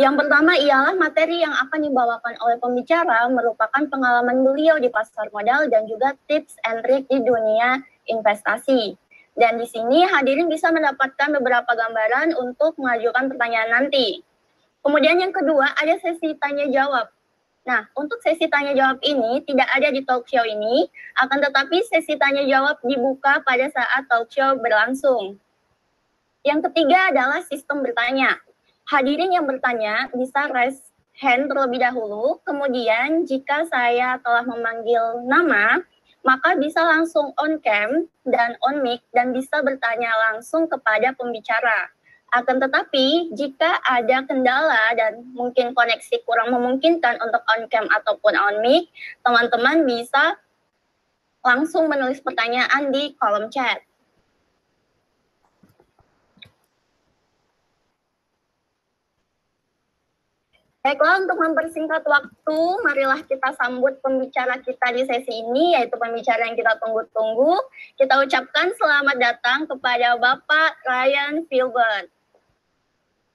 Yang pertama ialah materi yang akan dibawakan oleh pembicara merupakan pengalaman beliau di pasar modal dan juga tips and trik di dunia investasi. Dan di sini hadirin bisa mendapatkan beberapa gambaran untuk mengajukan pertanyaan nanti. Kemudian yang kedua ada sesi tanya jawab. Nah, untuk sesi tanya jawab ini tidak ada di talk show ini, akan tetapi sesi tanya jawab dibuka pada saat talk show berlangsung. Yang ketiga adalah sistem bertanya. Hadirin yang bertanya bisa raise hand terlebih dahulu, kemudian jika saya telah memanggil nama, maka bisa langsung on cam dan on mic dan bisa bertanya langsung kepada pembicara. Akan tetapi, jika ada kendala dan mungkin koneksi kurang memungkinkan untuk on cam ataupun on mic, teman-teman bisa langsung menulis pertanyaan di kolom chat. Baiklah, untuk mempersingkat waktu, marilah kita sambut pembicara kita di sesi ini, yaitu pembicara yang kita tunggu-tunggu. Kita ucapkan selamat datang kepada Bapak Ryan Filbert.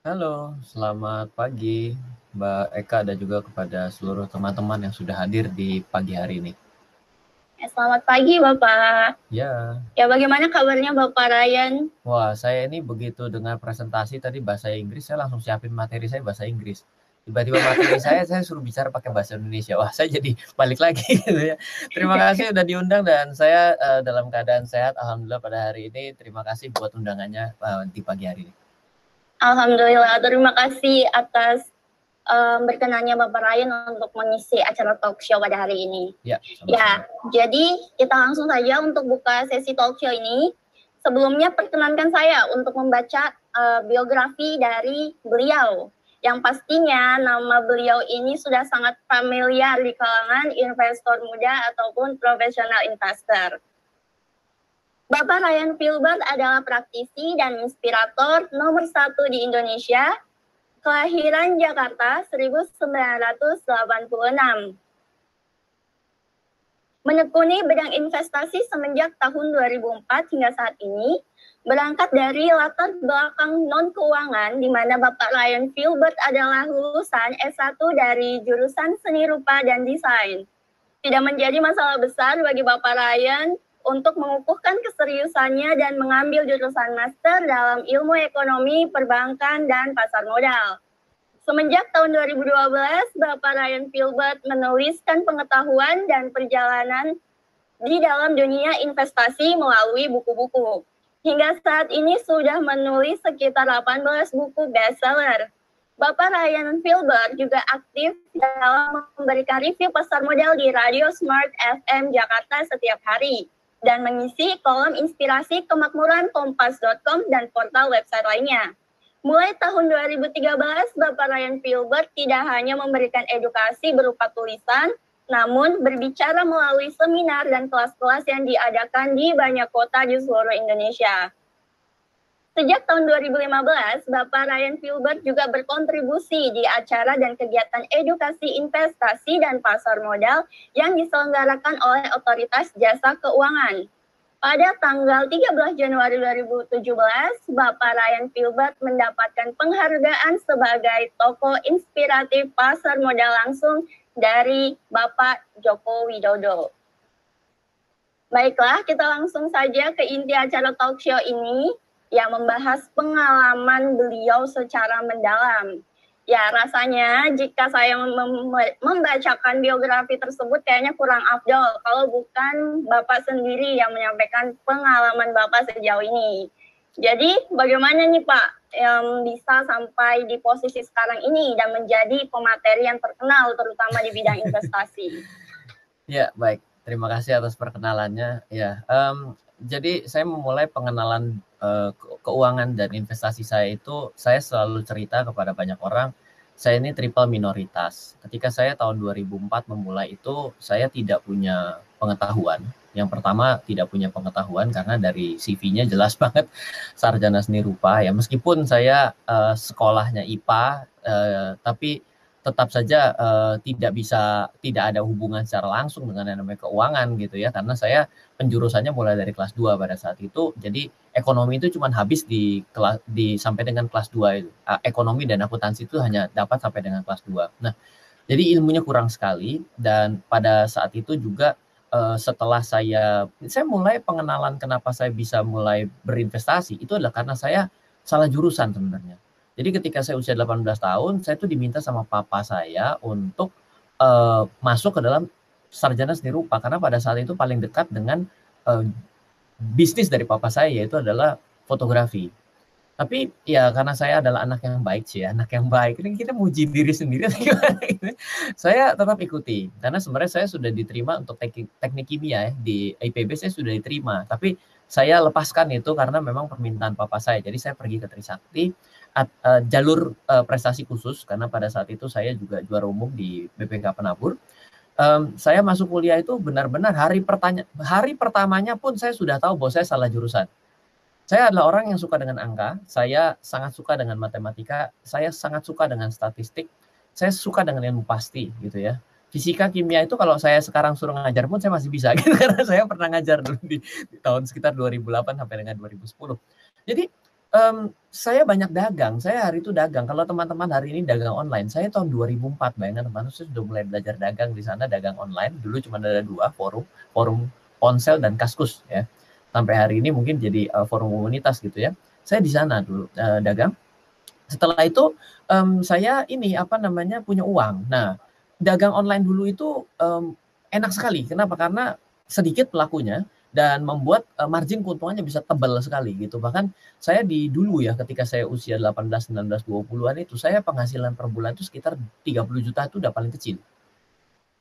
Halo, selamat pagi Mbak Eka dan juga kepada seluruh teman-teman yang sudah hadir di pagi hari ini. Selamat pagi Bapak. Ya. Ya, bagaimana kabarnya Bapak Ryan? Wah, saya ini begitu dengar presentasi tadi bahasa Inggris, saya langsung siapin materi saya bahasa Inggris. Tiba-tiba materi saya suruh bicara pakai bahasa Indonesia. Wah, saya jadi balik lagi gitu ya. Terima kasih sudah diundang dan saya dalam keadaan sehat, alhamdulillah pada hari ini. Terima kasih buat undangannya di pagi hari ini. Alhamdulillah, terima kasih atas berkenannya Bapak Ryan untuk mengisi acara talk show pada hari ini. Ya, jadi kita langsung saja untuk buka sesi talk show ini. Sebelumnya perkenankan saya untuk membaca biografi dari beliau. Yang pastinya nama beliau ini sudah sangat familiar di kalangan investor muda ataupun profesional investor. Bapak Ryan Filbert adalah praktisi dan inspirator nomor 1 di Indonesia, kelahiran Jakarta 1986. Menekuni bidang investasi semenjak tahun 2004 hingga saat ini, berangkat dari latar belakang non-keuangan, di mana Bapak Ryan Filbert adalah lulusan S1 dari jurusan Seni Rupa dan Desain. Tidak menjadi masalah besar bagi Bapak Ryan untuk mengukuhkan keseriusannya dan mengambil jurusan master dalam ilmu ekonomi, perbankan, dan pasar modal. Semenjak tahun 2012, Bapak Ryan Filbert menuliskan pengetahuan dan perjalanan di dalam dunia investasi melalui buku-buku. Hingga saat ini sudah menulis sekitar 18 buku bestseller. Bapak Ryan Filbert juga aktif dalam memberikan review pasar modal di Radio Smart FM Jakarta setiap hari dan mengisi kolom inspirasi kemakmuran kompas.com dan portal website lainnya. Mulai tahun 2013, Bapak Ryan Filbert tidak hanya memberikan edukasi berupa tulisan, namun berbicara melalui seminar dan kelas-kelas yang diadakan di banyak kota di seluruh Indonesia. Sejak tahun 2015, Bapak Ryan Filbert juga berkontribusi di acara dan kegiatan edukasi investasi dan pasar modal yang diselenggarakan oleh Otoritas Jasa Keuangan. Pada tanggal 13 Januari 2017, Bapak Ryan Filbert mendapatkan penghargaan sebagai tokoh inspiratif pasar modal langsung dari Bapak Joko Widodo. Baiklah, kita langsung saja ke inti acara talk show ini yang membahas pengalaman beliau secara mendalam. Ya, rasanya jika saya membacakan biografi tersebut kayaknya kurang afdol kalau bukan Bapak sendiri yang menyampaikan pengalaman Bapak sejauh ini. Jadi bagaimana nih Pak yang bisa sampai di posisi sekarang ini dan menjadi pemateri yang terkenal terutama di bidang investasi? Ya, baik. Terima kasih atas perkenalannya. Ya, jadi saya memulai pengenalan keuangan dan investasi saya itu, saya selalu cerita kepada banyak orang, saya ini triple minoritas. Ketika saya tahun 2004 memulai itu, saya tidak punya pengetahuan. Yang pertama, tidak punya pengetahuan karena dari CV-nya jelas banget sarjana seni rupa. Ya, meskipun saya sekolahnya IPA, tapi tetap saja tidak ada hubungan secara langsung dengan yang namanya keuangan gitu ya, karena saya penjurusannya mulai dari kelas 2 pada saat itu. Jadi ekonomi itu cuma habis sampai dengan kelas 2 itu. Ekonomi dan akuntansi itu hanya dapat sampai dengan kelas 2. Nah, jadi ilmunya kurang sekali, dan pada saat itu juga setelah saya mulai pengenalan kenapa saya bisa mulai berinvestasi itu adalah karena saya salah jurusan sebenarnya. Jadi ketika saya usia 18 tahun, saya tuh diminta sama papa saya untuk masuk ke dalam sarjana seni rupa, karena pada saat itu paling dekat dengan bisnis dari papa saya, yaitu adalah fotografi. Tapi ya karena saya adalah anak yang baik sih ya, anak yang baik. Ini kita muji diri sendiri gimana gitu. Saya tetap ikuti, karena sebenarnya saya sudah diterima untuk teknik kimia ya, di IPB saya sudah diterima. Tapi saya lepaskan itu karena memang permintaan papa saya. Jadi saya pergi ke Trisakti, jalur prestasi khusus, karena pada saat itu saya juga juara umum di BPK Penabur. Saya masuk kuliah itu benar-benar hari pertamanya pun saya sudah tahu bahwa saya salah jurusan. Saya adalah orang yang suka dengan angka, saya sangat suka dengan matematika, saya sangat suka dengan statistik, saya suka dengan ilmu pasti gitu ya. Fisika, kimia itu kalau saya sekarang suruh ngajar pun saya masih bisa gitu, karena saya pernah ngajar dulu di tahun sekitar 2008 sampai dengan 2010. Jadi saya banyak dagang, saya hari itu dagang. Kalau teman-teman hari ini dagang online, saya tahun 2004, bayangkan teman-teman, saya sudah mulai belajar dagang di sana, dagang online. Dulu cuma ada 2, forum ponsel dan Kaskus ya. Sampai hari ini mungkin jadi forum komunitas gitu ya. Saya di sana dulu dagang. Setelah itu saya punya uang. Nah, dagang online dulu itu enak sekali. Kenapa? Karena sedikit pelakunya dan membuat margin keuntungannya bisa tebal sekali gitu. Bahkan saya dulu ya, ketika saya usia 18, 19, 20-an itu, saya penghasilan per bulan itu sekitar 30 juta itu udah paling kecil.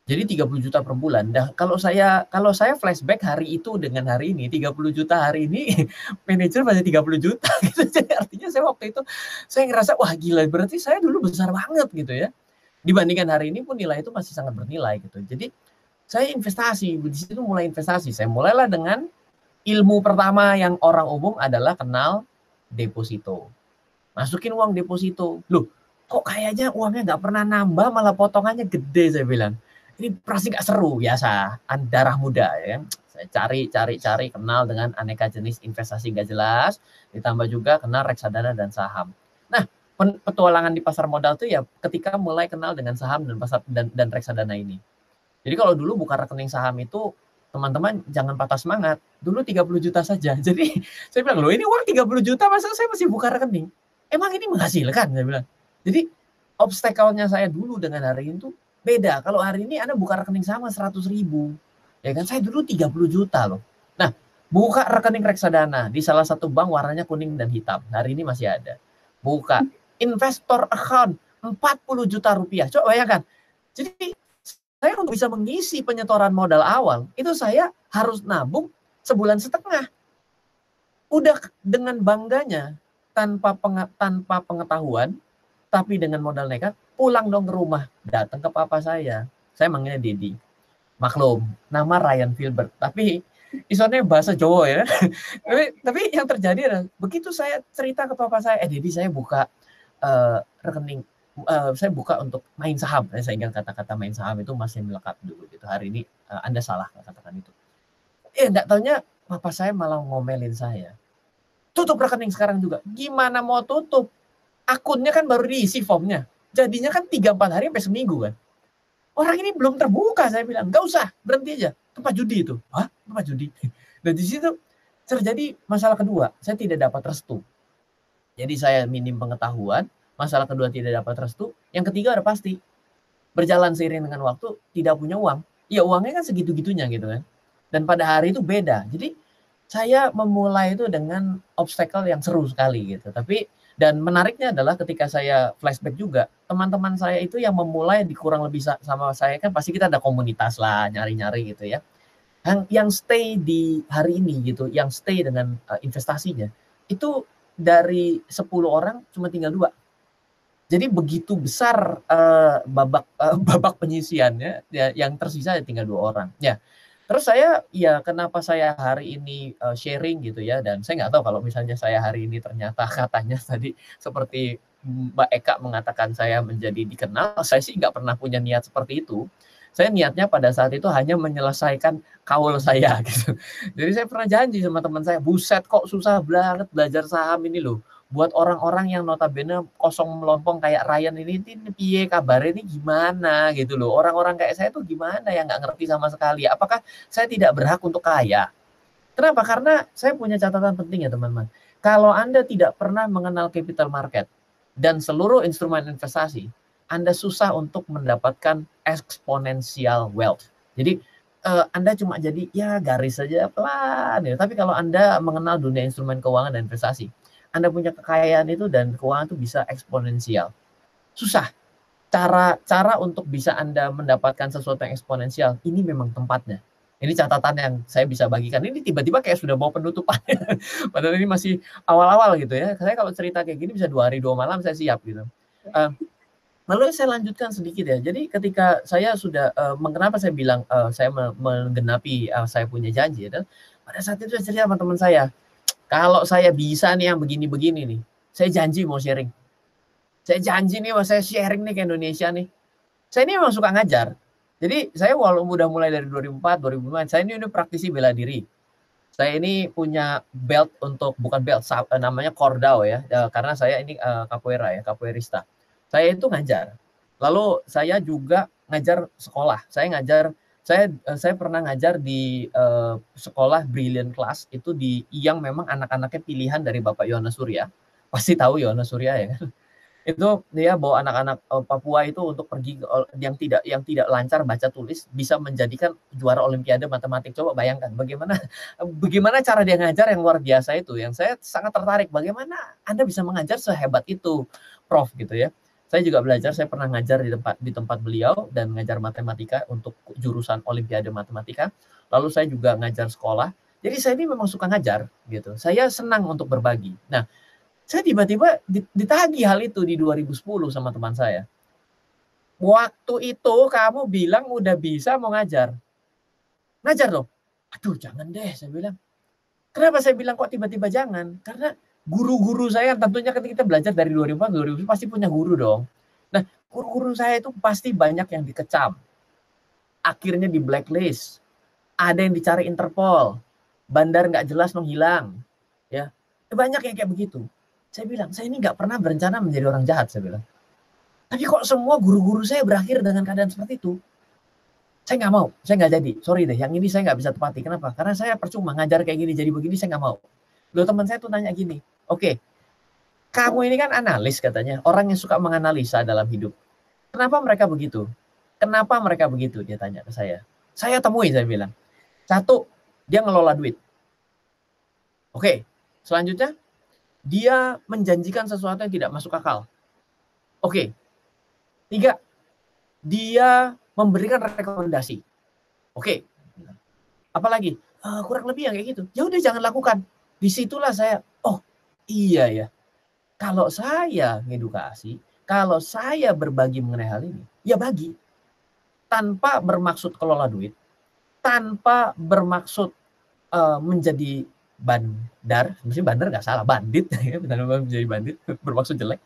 Jadi 30 juta per bulan. Nah, kalau saya flashback hari itu dengan hari ini, 30 juta hari ini, manajer masih 30 juta gitu. Jadi artinya saya waktu itu, saya ngerasa, wah gila, berarti saya dulu besar banget gitu ya. Dibandingkan hari ini pun nilai itu masih sangat bernilai gitu. Jadi saya investasi, di situ mulai investasi. Saya mulailah dengan ilmu pertama yang orang umum adalah kenal deposito. Masukin uang deposito. Loh, kok kayaknya uangnya nggak pernah nambah, malah potongannya gede, saya bilang. Ini pasti nggak seru, biasa, darah muda ya kan. Saya cari, kenal dengan aneka jenis investasi nggak jelas, ditambah juga kenal reksadana dan saham. Nah, petualangan di pasar modal itu ya ketika mulai kenal dengan saham dan reksadana ini. Jadi kalau dulu buka rekening saham itu, teman-teman jangan patah semangat. Dulu 30 juta saja. Jadi saya bilang, loh ini uang 30 juta masa saya masih buka rekening? Emang ini menghasilkan? Saya bilang. Jadi obstacle-nya saya dulu dengan hari ini tuh beda. Kalau hari ini Anda buka rekening sama 100 ribu. Ya kan, saya dulu 30 juta loh. Nah, buka rekening reksadana di salah satu bank warnanya kuning dan hitam. Hari ini masih ada. Buka investor account 40 juta rupiah. Coba bayangkan. Jadi saya untuk bisa mengisi penyetoran modal awal, itu saya harus nabung sebulan setengah. Udah dengan bangganya, tanpa pengetahuan, tapi dengan modal nekat, pulang dong ke rumah, datang ke papa saya manggilnya Dedi. Maklum, nama Ryan Filbert, tapi istilahnya bahasa Jawa ya. tapi yang terjadi adalah, begitu saya cerita ke papa saya, Dedi saya buka rekening, saya buka untuk main saham. Saya ingat kata-kata main saham itu masih melekat dulu gitu. Hari ini Anda salah katakan itu. Enggak taunya papa saya malah ngomelin saya. Tutup rekening sekarang juga. Gimana mau tutup? Akunnya kan baru diisi formnya. Jadinya kan 3-4 hari sampai seminggu kan. Orang ini belum terbuka, saya bilang. Enggak usah, berhenti aja. Tempat judi itu. Hah? Tempat judi? Dan di situ terjadi masalah kedua. Saya tidak dapat restu. Jadi saya minim pengetahuan. Masalah kedua tidak dapat restu. Yang ketiga udah pasti. Berjalan seiring dengan waktu, tidak punya uang. Ya uangnya kan segitu-gitunya gitu kan. Dan pada hari itu beda. Jadi saya memulai itu dengan obstacle yang seru sekali gitu. Dan menariknya adalah ketika saya flashback juga, teman-teman saya itu yang memulai di kurang lebih sama saya kan pasti kita ada komunitas lah, nyari-nyari gitu ya. Yang stay di hari ini gitu, yang stay dengan investasinya, itu dari 10 orang cuma tinggal 2. Jadi begitu besar babak penyisiannya, ya, yang tersisa tinggal 2 orang. Ya. Terus saya, ya kenapa saya hari ini sharing gitu ya, dan saya nggak tahu kalau misalnya saya hari ini ternyata katanya tadi seperti Mbak Eka mengatakan saya menjadi dikenal, saya sih nggak pernah punya niat seperti itu. Saya niatnya pada saat itu hanya menyelesaikan kaul saya gitu. Jadi saya pernah janji sama teman saya, buset kok susah banget belajar saham ini loh. Buat orang-orang yang notabene kosong melompong kayak Ryan ini piye kabarnya ini gimana gitu loh. Orang-orang kayak saya tuh gimana yang nggak ngerti sama sekali. Apakah saya tidak berhak untuk kaya? Kenapa? Karena saya punya catatan penting ya teman-teman. Kalau Anda tidak pernah mengenal capital market dan seluruh instrumen investasi, Anda susah untuk mendapatkan exponential wealth. Jadi Anda cuma jadi ya garis saja pelan ya. Tapi kalau Anda mengenal dunia instrumen keuangan dan investasi, Anda punya kekayaan itu dan keuangan itu bisa eksponensial. Susah. Cara untuk bisa Anda mendapatkan sesuatu yang eksponensial, ini memang tempatnya. Ini catatan yang saya bisa bagikan. Ini tiba-tiba kayak sudah mau penutupan. Padahal ini masih awal-awal gitu ya. Saya kalau cerita kayak gini bisa 2 hari 2 malam saya siap gitu. Lalu saya lanjutkan sedikit ya. Jadi ketika saya sudah, mengapa saya bilang saya menggenapi saya punya janji adalah pada saat itu saya cerita sama teman saya, kalau saya bisa nih yang begini-begini nih, saya janji mau sharing. Saya janji nih, saya sharing nih ke Indonesia nih. Saya ini memang suka ngajar. Jadi saya walaupun udah mulai dari 2004, 2005, saya ini praktisi bela diri. Saya ini punya belt untuk, bukan belt, namanya Cordao ya, karena saya ini capoeira ya, capoeirista. Saya itu ngajar. Lalu saya juga ngajar sekolah. Saya pernah ngajar di sekolah Brilliant Class itu yang memang anak-anaknya pilihan dari Bapak Yohanes Surya. Pasti tahu Yohanes Surya ya kan? Itu dia bawa anak-anak Papua itu untuk pergi yang tidak lancar baca tulis bisa menjadikan juara olimpiade matematik. Coba bayangkan bagaimana cara dia ngajar yang luar biasa itu. Yang saya sangat tertarik, bagaimana Anda bisa mengajar sehebat itu, Prof gitu ya. Saya juga belajar, saya pernah ngajar di tempat beliau dan ngajar matematika untuk jurusan olimpiade matematika. Lalu saya juga ngajar sekolah. Jadi saya ini memang suka ngajar gitu. Saya senang untuk berbagi. Nah, saya tiba-tiba ditagih hal itu di 2010 sama teman saya. Waktu itu kamu bilang udah bisa mau ngajar. Ngajar dong. Aduh jangan deh, saya bilang. Kenapa saya bilang kok tiba-tiba jangan? Karena guru-guru saya tentunya ketika kita belajar dari 2004, 2000 pasti punya guru dong. Nah, guru-guru saya itu pasti banyak yang dikecam. Akhirnya di blacklist. Ada yang dicari Interpol. Bandar nggak jelas menghilang. Ya, banyak yang kayak begitu. Saya bilang, saya ini nggak pernah berencana menjadi orang jahat, saya bilang. Tapi kok semua guru-guru saya berakhir dengan keadaan seperti itu? Saya nggak mau, saya nggak jadi. Sorry deh, yang ini saya nggak bisa tepati. Kenapa? Karena saya percuma ngajar kayak gini, jadi begini, saya nggak mau. Loh teman saya tuh nanya gini, oke, kamu ini kan analis katanya, orang yang suka menganalisa dalam hidup. Kenapa mereka begitu? Kenapa mereka begitu? Dia tanya ke saya. Saya temui, saya bilang. Satu, dia ngelola duit. Oke, selanjutnya, dia menjanjikan sesuatu yang tidak masuk akal. Oke. 3, dia memberikan rekomendasi. Oke. Apalagi? Kurang lebih yang kayak gitu. Ya udah jangan lakukan. Disitulah saya, oh iya ya. Kalau saya ngedukasi, kalau saya berbagi mengenai hal ini, ya bagi. Tanpa bermaksud kelola duit, tanpa bermaksud menjadi bandar, mesti bandar nggak salah, bandit, menjadi bandit, bermaksud jelek,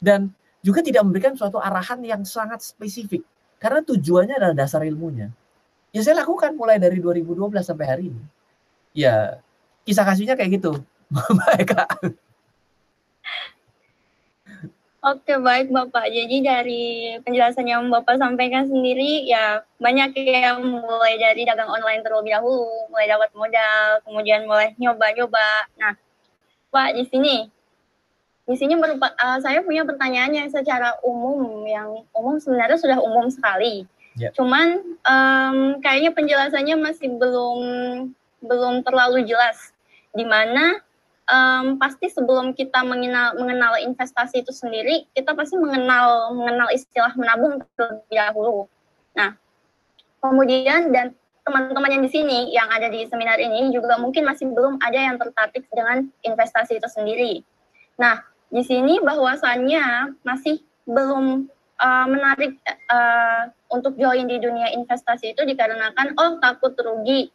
dan juga tidak memberikan suatu arahan yang sangat spesifik, karena tujuannya adalah dasar ilmunya. Ya saya lakukan mulai dari 2012 sampai hari ini. Ya kisah kasusnya kayak gitu, Mbak. Oke, baik Bapak. Jadi dari penjelasan yang Bapak sampaikan sendiri, ya banyak yang mulai dari dagang online terlebih dahulu, mulai dapat modal, kemudian mulai nyoba-nyoba. Nah, Pak, di sini saya punya pertanyaan yang secara umum, yang umum sebenarnya sudah umum sekali. Yeah. Cuman kayaknya penjelasannya masih belum terlalu jelas, di mana pasti sebelum kita mengenal investasi itu sendiri, kita pasti mengenal istilah menabung terlebih dahulu. Nah, kemudian dan teman-teman yang di sini, yang ada di seminar ini juga mungkin masih belum ada yang tertarik dengan investasi itu sendiri. Nah, di sini bahwasannya masih belum menarik untuk join di dunia investasi itu dikarenakan takut rugi.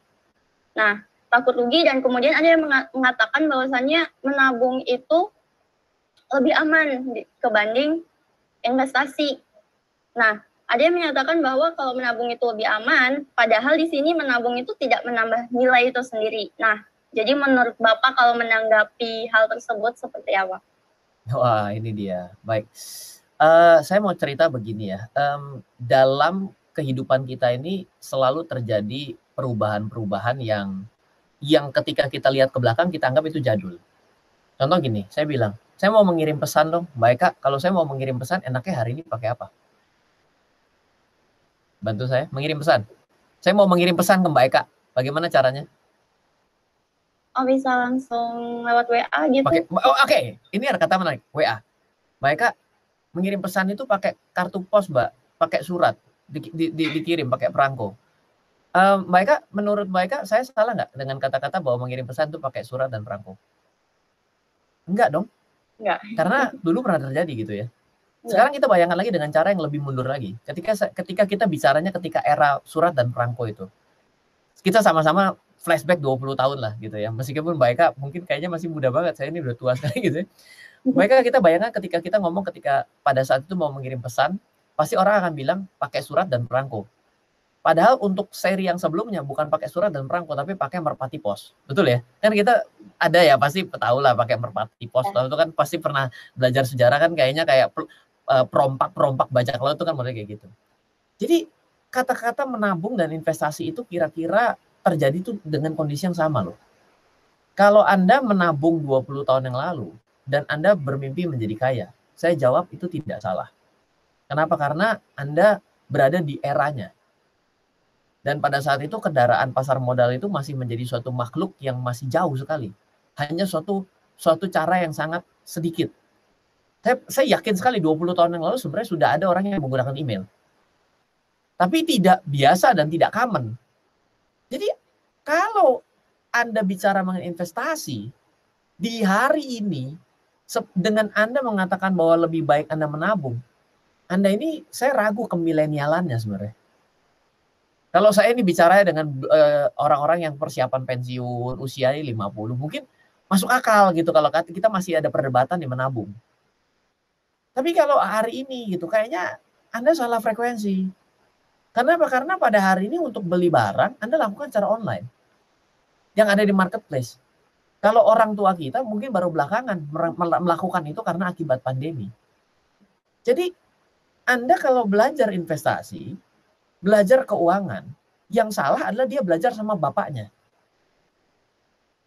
Nah, takut rugi, dan kemudian ada yang mengatakan bahwasannya menabung itu lebih aman kebanding investasi. Nah, ada yang menyatakan bahwa kalau menabung itu lebih aman, padahal di sini menabung itu tidak menambah nilai itu sendiri. Nah, jadi menurut Bapak kalau menanggapi hal tersebut seperti apa? Wah, ini dia. Baik. Saya mau cerita begini ya. Dalam kehidupan kita ini selalu terjadi perubahan-perubahan yang ketika kita lihat ke belakang kita anggap itu jadul. Contoh gini, saya bilang, saya mau mengirim pesan dong, Mbak Eka, kalau saya mau mengirim pesan enaknya hari ini pakai apa? Bantu saya mengirim pesan. Saya mau mengirim pesan ke Mbak Eka, bagaimana caranya? Oh, bisa langsung lewat WA gitu? Oke. Ini ada kata menarik, WA. Mbak Eka, mengirim pesan itu pakai kartu pos, Mbak, pakai surat, dikirim pakai perangko. Mbak Eka, menurut Mbak Eka, saya salah nggak dengan kata-kata bahwa mengirim pesan itu pakai surat dan perangko? Enggak dong. Enggak. Karena dulu pernah terjadi gitu ya. Sekarang kita bayangkan lagi dengan cara yang lebih mundur lagi. Ketika kita bicaranya ketika era surat dan perangko itu. Kita sama-sama flashback 20 tahun lah gitu ya. Meskipun Mbak Eka mungkin kayaknya masih muda banget. Saya ini udah tua sekali gitu ya. Mbak Eka, kita bayangkan ketika kita ngomong ketika pada saat itu mau mengirim pesan, pasti orang akan bilang pakai surat dan perangko. Padahal untuk seri yang sebelumnya bukan pakai surat dan perangko, tapi pakai merpati pos. Betul ya? Kan kita ada ya, pasti tahu lah pakai merpati pos. Lalu itu kan pasti pernah belajar sejarah kan kayaknya kayak perompak bajak laut itu kan model kayak gitu. Jadi kata-kata menabung dan investasi itu kira-kira terjadi tuh dengan kondisi yang sama loh. Kalau Anda menabung 20 tahun yang lalu dan Anda bermimpi menjadi kaya, saya jawab itu tidak salah. Kenapa? Karena Anda berada di eranya. Dan pada saat itu kendaraan pasar modal itu masih menjadi suatu makhluk yang masih jauh sekali. Hanya suatu cara yang sangat sedikit. Saya yakin sekali 20 tahun yang lalu sebenarnya sudah ada orang yang menggunakan email. Tapi tidak biasa dan tidak common. Jadi kalau Anda bicara mengenai investasi, di hari ini dengan Anda mengatakan bahwa lebih baik Anda menabung, Anda ini saya ragu kemilenialannya sebenarnya. Kalau saya ini bicara dengan orang-orang yang persiapan pensiun, usianya 50, mungkin masuk akal gitu kalau kita masih ada perdebatan di menabung. Tapi kalau hari ini gitu, kayaknya Anda salah frekuensi. Kenapa? Karena pada hari ini untuk beli barang, Anda lakukan secara online. Yang ada di marketplace. Kalau orang tua kita mungkin baru belakangan melakukan itu karena akibat pandemi. Jadi Anda kalau belajar investasi, belajar keuangan, yang salah adalah dia belajar sama bapaknya.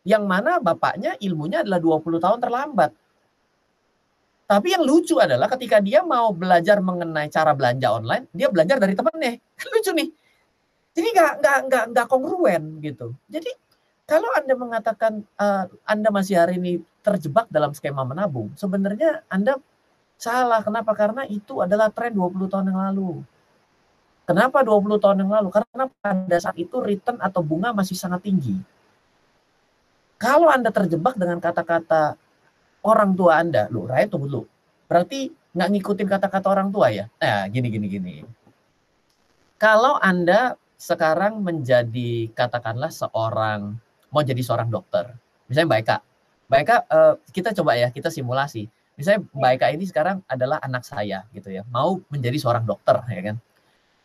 Yang mana bapaknya ilmunya adalah 20 tahun terlambat. Tapi yang lucu adalah ketika dia mau belajar mengenai cara belanja online, dia belajar dari temannya. Kan lucu nih. Jadi nggak kongruen gitu. Jadi kalau Anda mengatakan Anda masih hari ini terjebak dalam skema menabung, sebenarnya Anda salah. Kenapa? Karena itu adalah tren 20 tahun yang lalu. Kenapa 20 tahun yang lalu? Karena pada saat itu return atau bunga masih sangat tinggi. Kalau Anda terjebak dengan kata-kata orang tua Anda, loh, Ryan tunggu dulu. Berarti nggak ngikutin kata-kata orang tua ya? Nah, gini. Kalau Anda sekarang menjadi, katakanlah mau jadi seorang dokter. Misalnya Mbak Eka, kita coba ya, kita simulasi. Misalnya Mbak Eka ini sekarang adalah anak saya gitu ya, mau menjadi seorang dokter ya kan.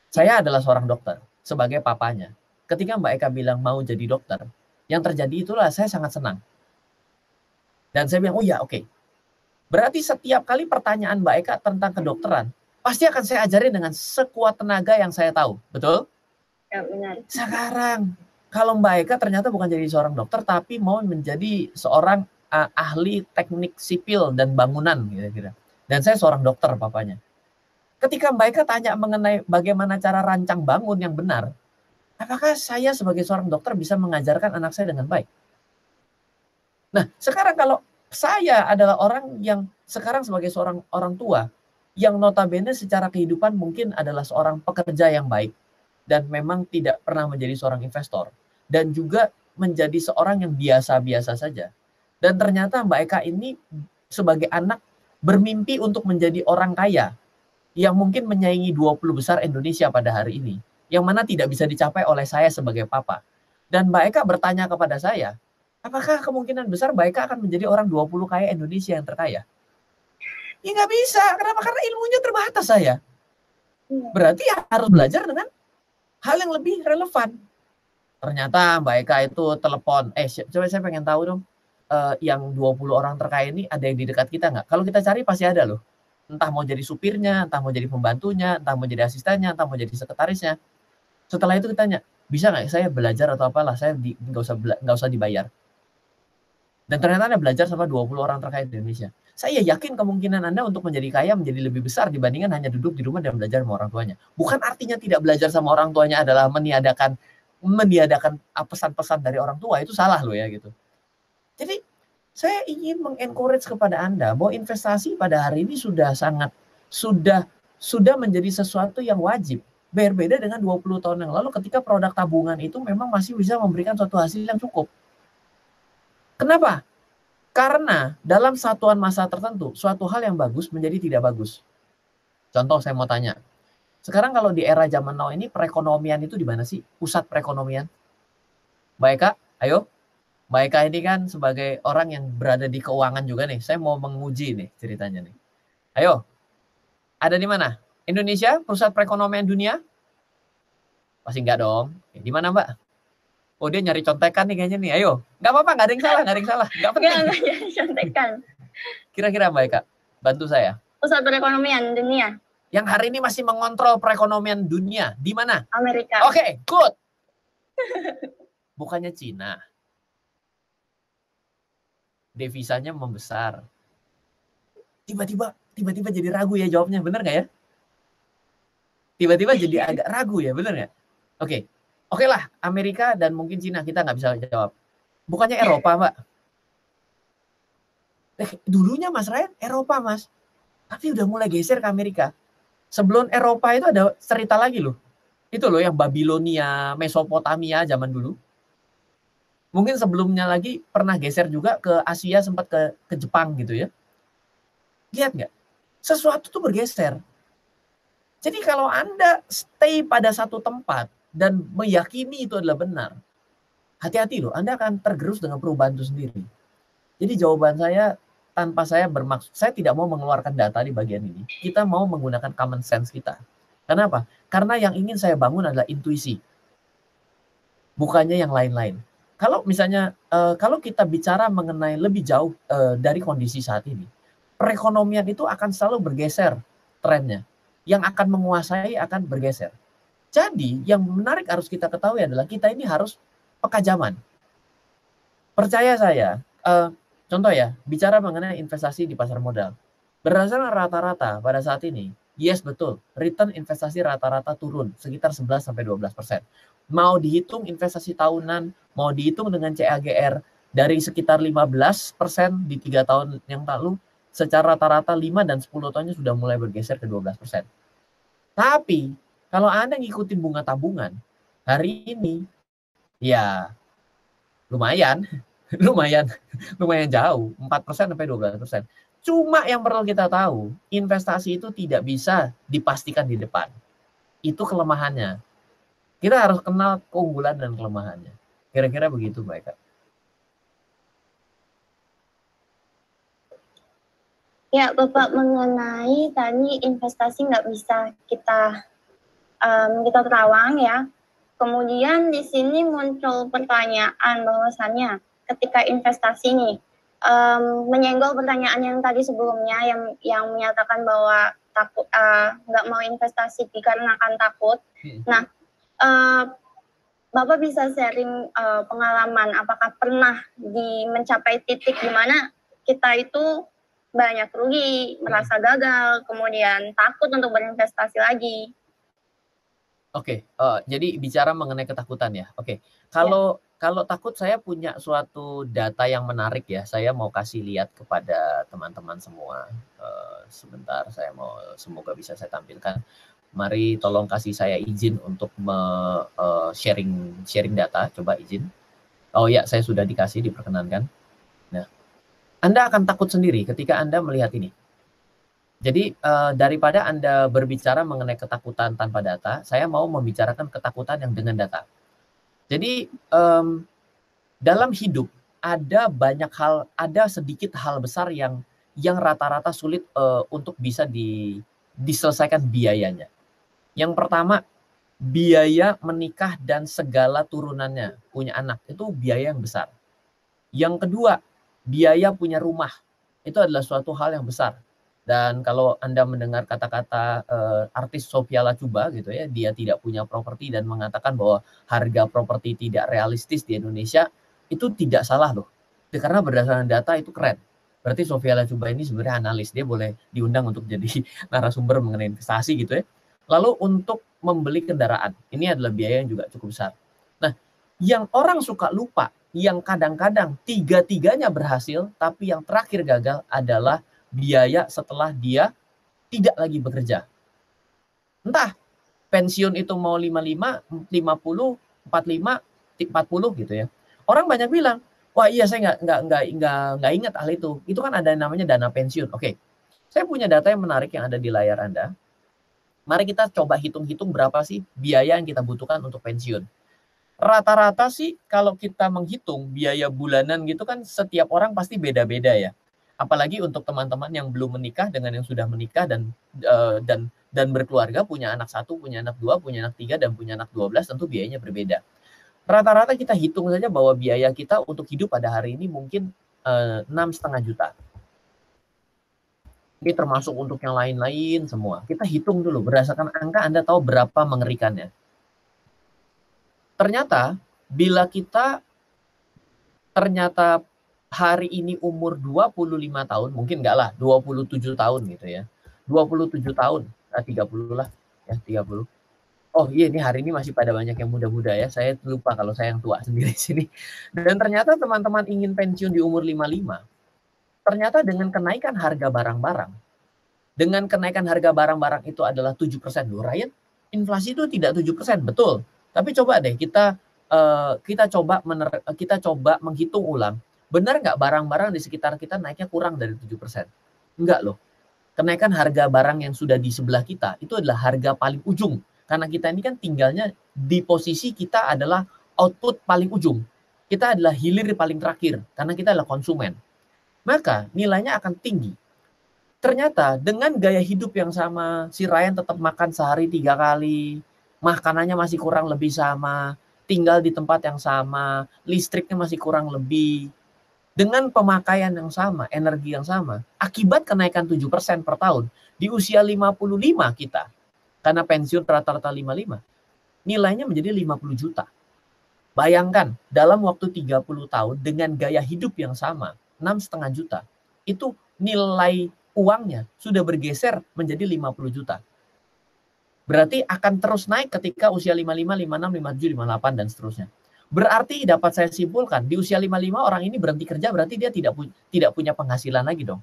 Saya adalah seorang dokter sebagai papanya. Ketika Mbak Eka bilang mau jadi dokter, yang terjadi itulah saya sangat senang. Dan saya bilang, oh ya oke. Berarti setiap kali pertanyaan Mbak Eka tentang kedokteran, pasti akan saya ajarin dengan sekuat tenaga yang saya tahu. Betul? Ya, benar. Sekarang, kalau Mbak Eka ternyata bukan jadi seorang dokter, tapi mau menjadi seorang ahli teknik sipil dan bangunan, kira-kira. Dan saya seorang dokter, papanya. Ketika Mbak Eka tanya mengenai bagaimana cara rancang bangun yang benar, apakah saya sebagai seorang dokter bisa mengajarkan anak saya dengan baik? Nah, sekarang kalau saya adalah orang yang sekarang sebagai seorang orang tua, yang notabene secara kehidupan mungkin adalah seorang pekerja yang baik, dan memang tidak pernah menjadi seorang investor, dan juga menjadi seorang yang biasa-biasa saja. Dan ternyata Mbak Eka ini sebagai anak bermimpi untuk menjadi orang kaya, yang mungkin menyaingi 20 besar Indonesia pada hari ini, yang mana tidak bisa dicapai oleh saya sebagai papa. Dan Mbak Eka bertanya kepada saya, apakah kemungkinan besar Mbak Eka akan menjadi orang 20 kaya Indonesia yang terkaya? Ya nggak bisa. Kenapa? Karena ilmunya terbatas saya. Berarti harus belajar dengan hal yang lebih relevan. Ternyata Mbak Eka itu telepon. Coba saya pengen tahu dong. Yang 20 orang terkaya ini ada yang di dekat kita nggak? Kalau kita cari pasti ada loh. Entah mau jadi supirnya, entah mau jadi pembantunya, entah mau jadi asistennya, entah mau jadi sekretarisnya. Setelah itu kita tanya, bisa nggak saya belajar atau apalah, saya nggak usah dibayar. Dan ternyata Anda belajar sama 20 orang terkaya di Indonesia. Saya yakin kemungkinan Anda untuk menjadi kaya menjadi lebih besar dibandingkan hanya duduk di rumah dan belajar sama orang tuanya. Bukan artinya tidak belajar sama orang tuanya adalah meniadakan pesan-pesan dari orang tua, itu salah loh ya gitu. Jadi saya ingin mengencourage kepada Anda bahwa investasi pada hari ini sudah menjadi sesuatu yang wajib. Berbeda dengan 20 tahun yang lalu ketika produk tabungan itu memang masih bisa memberikan suatu hasil yang cukup. Kenapa? Karena dalam satuan masa tertentu, suatu hal yang bagus menjadi tidak bagus. Contoh saya mau tanya. Sekarang kalau di era zaman now ini perekonomian itu di mana sih? Pusat perekonomian. Mbak Eka, ayo. Mbak Eka ini kan sebagai orang yang berada di keuangan juga nih. Saya mau menguji nih ceritanya nih. Ayo. Ada di mana? Indonesia, pusat perekonomian dunia? Pasti enggak dong. Di mana Mbak? Oh dia nyari contekan nih kayaknya nih. Ayo. Enggak apa-apa, enggak ada yang salah. Enggak penting. Enggak nyari contekan. Kira-kira Mbak Eka, bantu saya. Pusat perekonomian dunia. Yang hari ini masih mengontrol perekonomian dunia. Di mana? Amerika. Oke, good. Bukannya Cina. Devisanya membesar. Tiba-tiba jadi ragu ya jawabnya, bener nggak ya? Tiba-tiba jadi agak ragu ya, bener nggak? Oke lah, Amerika dan mungkin Cina kita nggak bisa jawab. Bukannya Eropa, Mbak? Dulunya Mas Ryan Eropa, Mas. Tapi udah mulai geser ke Amerika. Sebelum Eropa itu ada cerita lagi loh. Itu loh yang Babilonia, Mesopotamia zaman dulu. Mungkin sebelumnya lagi pernah geser juga ke Asia, sempat ke Jepang gitu ya. Lihat nggak? Sesuatu tuh bergeser. Jadi kalau Anda stay pada satu tempat dan meyakini itu adalah benar, hati-hati loh, Anda akan tergerus dengan perubahan itu sendiri. Jadi jawaban saya tanpa saya bermaksud, saya tidak mau mengeluarkan data di bagian ini. Kita mau menggunakan common sense kita. Kenapa? Karena yang ingin saya bangun adalah intuisi. Bukannya yang lain-lain. Kalau misalnya, kalau kita bicara mengenai lebih jauh dari kondisi saat ini, perekonomian itu akan selalu bergeser trennya. Yang akan menguasai akan bergeser. Jadi yang menarik harus kita ketahui adalah kita ini harus peka zaman. Percaya saya, contoh ya, bicara mengenai investasi di pasar modal. Berdasarkan rata-rata pada saat ini, yes betul, return investasi rata-rata turun sekitar 11-12%. Mau dihitung investasi tahunan, mau dihitung dengan CAGR dari sekitar 15% di 3 tahun yang lalu, secara rata-rata 5 dan 10 tahunnya sudah mulai bergeser ke 12%. Tapi, kalau Anda ngikutin bunga tabungan, hari ini, ya lumayan jauh, 4%-12%. Cuma yang perlu kita tahu, investasi itu tidak bisa dipastikan di depan. Itu kelemahannya. Kita harus kenal keunggulan dan kelemahannya. Kira-kira begitu, Mbak Eka. Ya, Bapak, mengenai tadi investasi nggak bisa kita terawang ya. Kemudian di sini muncul pertanyaan bahwasannya ketika investasi nih, menyenggol pertanyaan yang tadi sebelumnya yang menyatakan bahwa takut nggak mau investasi dikarenakan takut. Nah, Bapak bisa sharing pengalaman apakah pernah mencapai titik di mana kita itu banyak rugi, merasa gagal, kemudian takut untuk berinvestasi lagi. Oke, jadi bicara mengenai ketakutan ya. Oke, kalau takut saya punya suatu data yang menarik ya. Saya mau kasih lihat kepada teman-teman semua. Sebentar, semoga bisa saya tampilkan. Mari tolong kasih saya izin untuk sharing data. Coba izin. Oh ya, saya sudah diperkenankan. Nah, Anda akan takut sendiri ketika Anda melihat ini. Jadi daripada Anda berbicara mengenai ketakutan tanpa data, saya mau membicarakan ketakutan yang dengan data. Jadi dalam hidup ada sedikit hal besar yang yang rata-rata sulit untuk bisa diselesaikan biayanya. Yang pertama, biaya menikah dan segala turunannya, punya anak, itu biaya yang besar. Yang kedua, biaya punya rumah, itu adalah suatu hal yang besar. Dan kalau Anda mendengar kata-kata artis Sophia Latjuba gitu ya, dia tidak punya properti dan mengatakan bahwa harga properti tidak realistis di Indonesia, itu tidak salah loh. Karena berdasarkan data itu keren. Berarti Sophia Latjuba ini sebenarnya analis, dia boleh diundang untuk jadi narasumber mengenai investasi gitu ya. Lalu untuk membeli kendaraan, ini adalah biaya yang juga cukup besar. Nah, yang orang suka lupa, yang kadang-kadang tiga-tiganya berhasil, tapi yang terakhir gagal adalah biaya setelah dia tidak lagi bekerja. Entah pensiun itu mau 55, 50, 45, 40 gitu ya. Orang banyak bilang, wah iya saya nggak ingat hal itu. Itu kan ada namanya dana pensiun. Oke, saya punya data yang menarik yang ada di layar Anda. Mari kita coba hitung-hitung berapa sih biaya yang kita butuhkan untuk pensiun. Rata-rata sih kalau kita menghitung biaya bulanan gitu kan setiap orang pasti beda-beda ya. Apalagi untuk teman-teman yang belum menikah dengan yang sudah menikah dan berkeluarga, punya anak 1, punya anak 2, punya anak 3, dan punya anak 12, tentu biayanya berbeda. Rata-rata kita hitung saja bahwa biaya kita untuk hidup pada hari ini mungkin 6,5 juta. Ini termasuk untuk yang lain-lain semua. Kita hitung dulu berdasarkan angka, Anda tahu berapa mengerikannya. Ternyata bila kita ternyata hari ini umur 25 tahun, mungkin enggak lah, 27 tahun gitu ya. 27 tahun, 30 lah, ya 30. Oh iya, ini hari ini masih pada banyak yang muda-muda ya. Saya lupa kalau saya yang tua sendiri di sini. Dan ternyata teman-teman ingin pensiun di umur 55. Ternyata dengan kenaikan harga barang-barang, dengan kenaikan harga barang-barang itu adalah 7%. Loh, Ryan, inflasi itu tidak 7%, betul. Tapi coba deh kita coba menghitung ulang. Benar nggak barang-barang di sekitar kita naiknya kurang dari 7%? Enggak loh. Kenaikan harga barang yang sudah di sebelah kita itu adalah harga paling ujung. Karena kita ini kan tinggalnya di posisi kita adalah output paling ujung. Kita adalah hilir paling terakhir karena kita adalah konsumen. Maka nilainya akan tinggi. Ternyata dengan gaya hidup yang sama, si Ryan tetap makan sehari 3 kali, makanannya masih kurang lebih sama, tinggal di tempat yang sama, listriknya masih kurang lebih, dengan pemakaian yang sama, energi yang sama, akibat kenaikan 7% per tahun, di usia 55 kita, karena pensiun rata-rata 55, nilainya menjadi 50 juta. Bayangkan, dalam waktu 30 tahun, dengan gaya hidup yang sama, 6,5 juta, itu nilai uangnya sudah bergeser menjadi 50 juta. Berarti akan terus naik ketika usia 55, 56, 57, 58, dan seterusnya. Berarti dapat saya simpulkan, di usia 55 orang ini berhenti kerja, berarti dia tidak punya penghasilan lagi dong.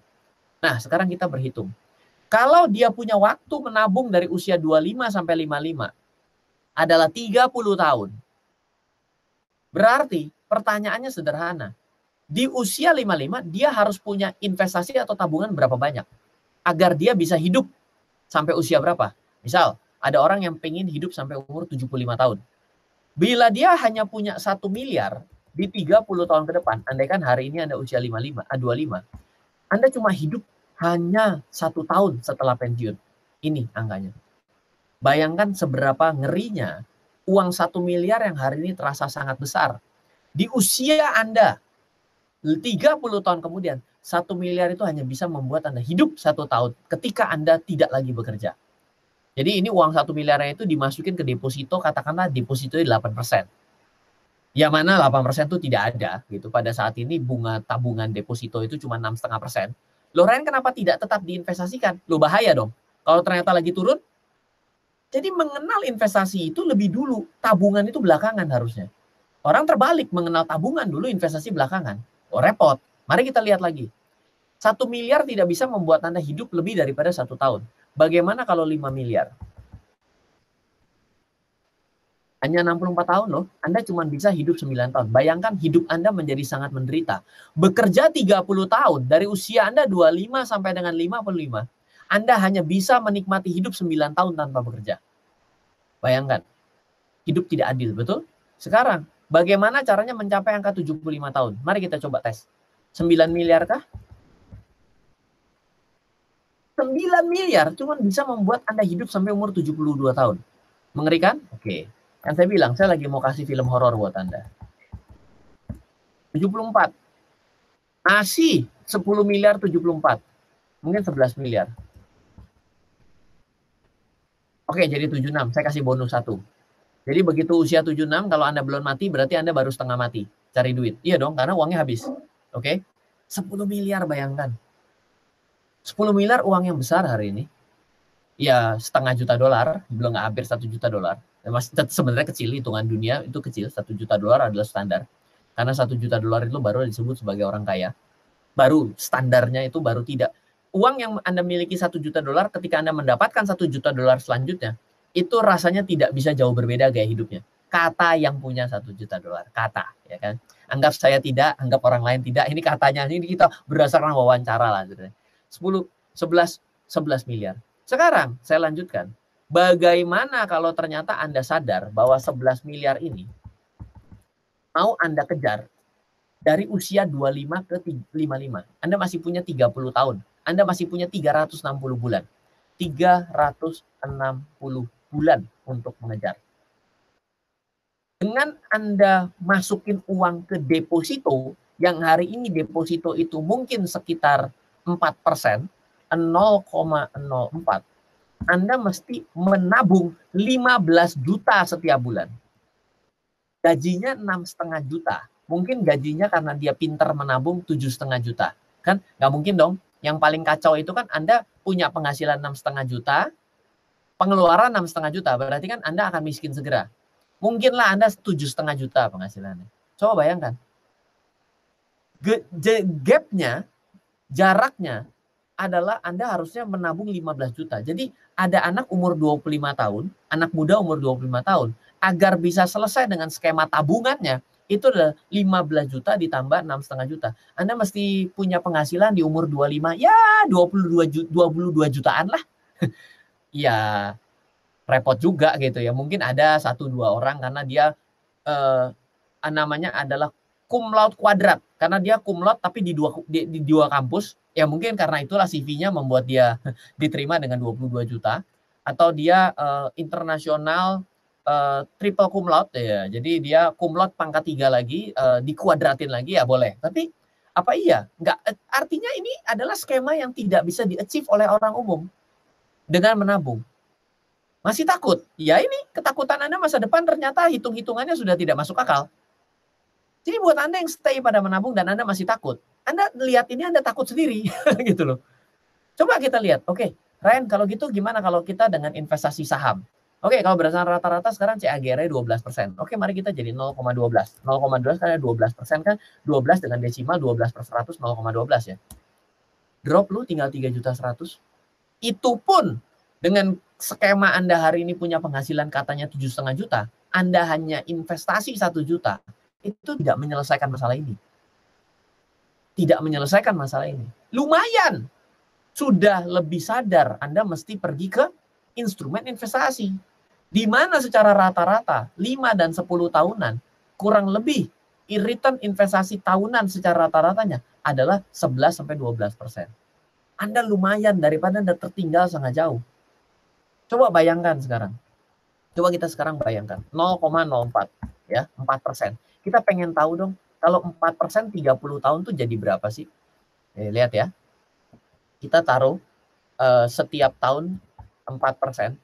Nah, sekarang kita berhitung. Kalau dia punya waktu menabung dari usia 25 sampai 55, adalah 30 tahun. Berarti pertanyaannya sederhana. Di usia 55, dia harus punya investasi atau tabungan berapa banyak? Agar dia bisa hidup sampai usia berapa? Misal, ada orang yang pengen hidup sampai umur 75 tahun. Bila dia hanya punya 1 miliar di 30 tahun ke depan, andaikan hari ini Anda usia 25, Anda cuma hidup hanya 1 tahun setelah pensiun. Ini angkanya. Bayangkan seberapa ngerinya uang 1 miliar yang hari ini terasa sangat besar. Di usia Anda 30 tahun kemudian, 1 miliar itu hanya bisa membuat Anda hidup 1 tahun ketika Anda tidak lagi bekerja. Jadi ini uang 1 miliarnya itu dimasukin ke deposito, katakanlah deposito 8%. Yang mana 8% itu tidak ada gitu. Pada saat ini bunga tabungan deposito itu cuma 6,5%. Loh, Ren, kenapa tidak tetap diinvestasikan? Loh, bahaya dong. Kalau ternyata lagi turun. Jadi mengenal investasi itu lebih dulu, tabungan itu belakangan harusnya. Orang terbalik, mengenal tabungan dulu, investasi belakangan. Oh, repot. Mari kita lihat lagi. 1 miliar tidak bisa membuat Anda hidup lebih daripada 1 tahun. Bagaimana kalau 5 miliar? Hanya 64 tahun loh. Anda cuma bisa hidup 9 tahun. Bayangkan hidup Anda menjadi sangat menderita. Bekerja 30 tahun. Dari usia Anda 25 sampai dengan 55. Anda hanya bisa menikmati hidup 9 tahun tanpa bekerja. Bayangkan. Hidup tidak adil, betul? Sekarang, bagaimana caranya mencapai angka 75 tahun? Mari kita coba tes. 9 miliar kah? 9 miliar cuma bisa membuat Anda hidup sampai umur 72 tahun. Mengerikan? Oke. Kan saya bilang, saya lagi mau kasih film horor buat Anda. 74. Masih 10 miliar 74. Mungkin 11 miliar. Oke, jadi 76. Saya kasih bonus 1. Jadi begitu usia 76, kalau Anda belum mati, berarti Anda baru setengah mati. Cari duit. Iya dong, karena uangnya habis. Oke? 10 miliar, bayangkan. 10 miliar uang yang besar hari ini. Ya, setengah juta dolar, belum nggak hampir 1 juta dolar. Sebenarnya kecil, hitungan dunia itu kecil. 1 juta dolar adalah standar. Karena 1 juta dolar itu baru disebut sebagai orang kaya. Baru standarnya itu baru tidak. Uang yang Anda miliki 1 juta dolar, ketika Anda mendapatkan 1 juta dolar selanjutnya, itu rasanya tidak bisa jauh berbeda gaya hidupnya. Kata yang punya 1 juta dolar, kata, ya kan? Anggap saya tidak, anggap orang lain tidak. Ini katanya, ini kita berdasarkan wawancara lah. 10, 11 miliar. Sekarang saya lanjutkan. Bagaimana kalau ternyata Anda sadar bahwa 11 miliar ini mau Anda kejar dari usia 25 ke 55. Anda masih punya 30 tahun. Anda masih punya 360 bulan. 360 bulan untuk mengejar. Dengan Anda masukin uang ke deposito, yang hari ini deposito itu mungkin sekitar 4%, 0,04, Anda mesti menabung 15 juta setiap bulan. Gajinya 6,5 juta. Mungkin gajinya karena dia pintar menabung 7,5 juta. Kan nggak mungkin dong. Yang paling kacau itu kan Anda punya penghasilan 6,5 juta, pengeluaran 6,5 juta. Berarti kan Anda akan miskin segera. Mungkinlah Anda 7,5 juta penghasilannya. Coba bayangkan. Gapnya, jaraknya adalah Anda harusnya menabung 15 juta. Jadi ada anak umur 25 tahun, anak muda umur 25 tahun, agar bisa selesai dengan skema tabungannya, itu adalah 15 juta ditambah 6,5 juta. Anda mesti punya penghasilan di umur 25, ya 22 jutaan lah. Ya repot juga gitu ya. Mungkin ada 1-2 orang karena dia namanya adalah cum laude kuadrat. Karena dia cum laude tapi di dua kampus. Ya mungkin karena itulah CV-nya membuat dia diterima dengan 22 juta. Atau dia internasional triple cum laude ya. Jadi dia cum laude pangkat 3 lagi, dikuadratin lagi ya boleh. Tapi apa iya? Enggak, artinya ini adalah skema yang tidak bisa di-achieve oleh orang umum dengan menabung. Masih takut? Ya ini ketakutan Anda masa depan ternyata hitung-hitungannya sudah tidak masuk akal. Jadi buat Anda yang stay pada menabung dan Anda masih takut, Anda lihat ini Anda takut sendiri gitu loh. Coba kita lihat, oke, Ryan kalau gitu gimana kalau kita dengan investasi saham? Oke, kalau berdasarkan rata-rata sekarang CAGR-nya 12%. Oke, mari kita jadi 0,12. 0,12 karena 12% kan 12 dengan desimal 12 per 100 0,12 ya. Drop lu tinggal 3.100.000. Itu pun dengan skema Anda hari ini punya penghasilan katanya 7,5 juta, Anda hanya investasi 1 juta, itu tidak menyelesaikan masalah ini. Tidak menyelesaikan masalah ini. Lumayan. Sudah lebih sadar Anda mesti pergi ke instrumen investasi. Di mana secara rata-rata 5 dan 10 tahunan kurang lebih return investasi tahunan secara rata-ratanya adalah 11-12%. Anda lumayan daripada Anda tertinggal sangat jauh. Coba bayangkan sekarang. Coba kita sekarang bayangkan 0,04 ya, 4%. Kita pengen tahu dong, kalau 4% 30 tahun tuh jadi berapa sih? Lihat ya. Kita taruh setiap tahun 4%.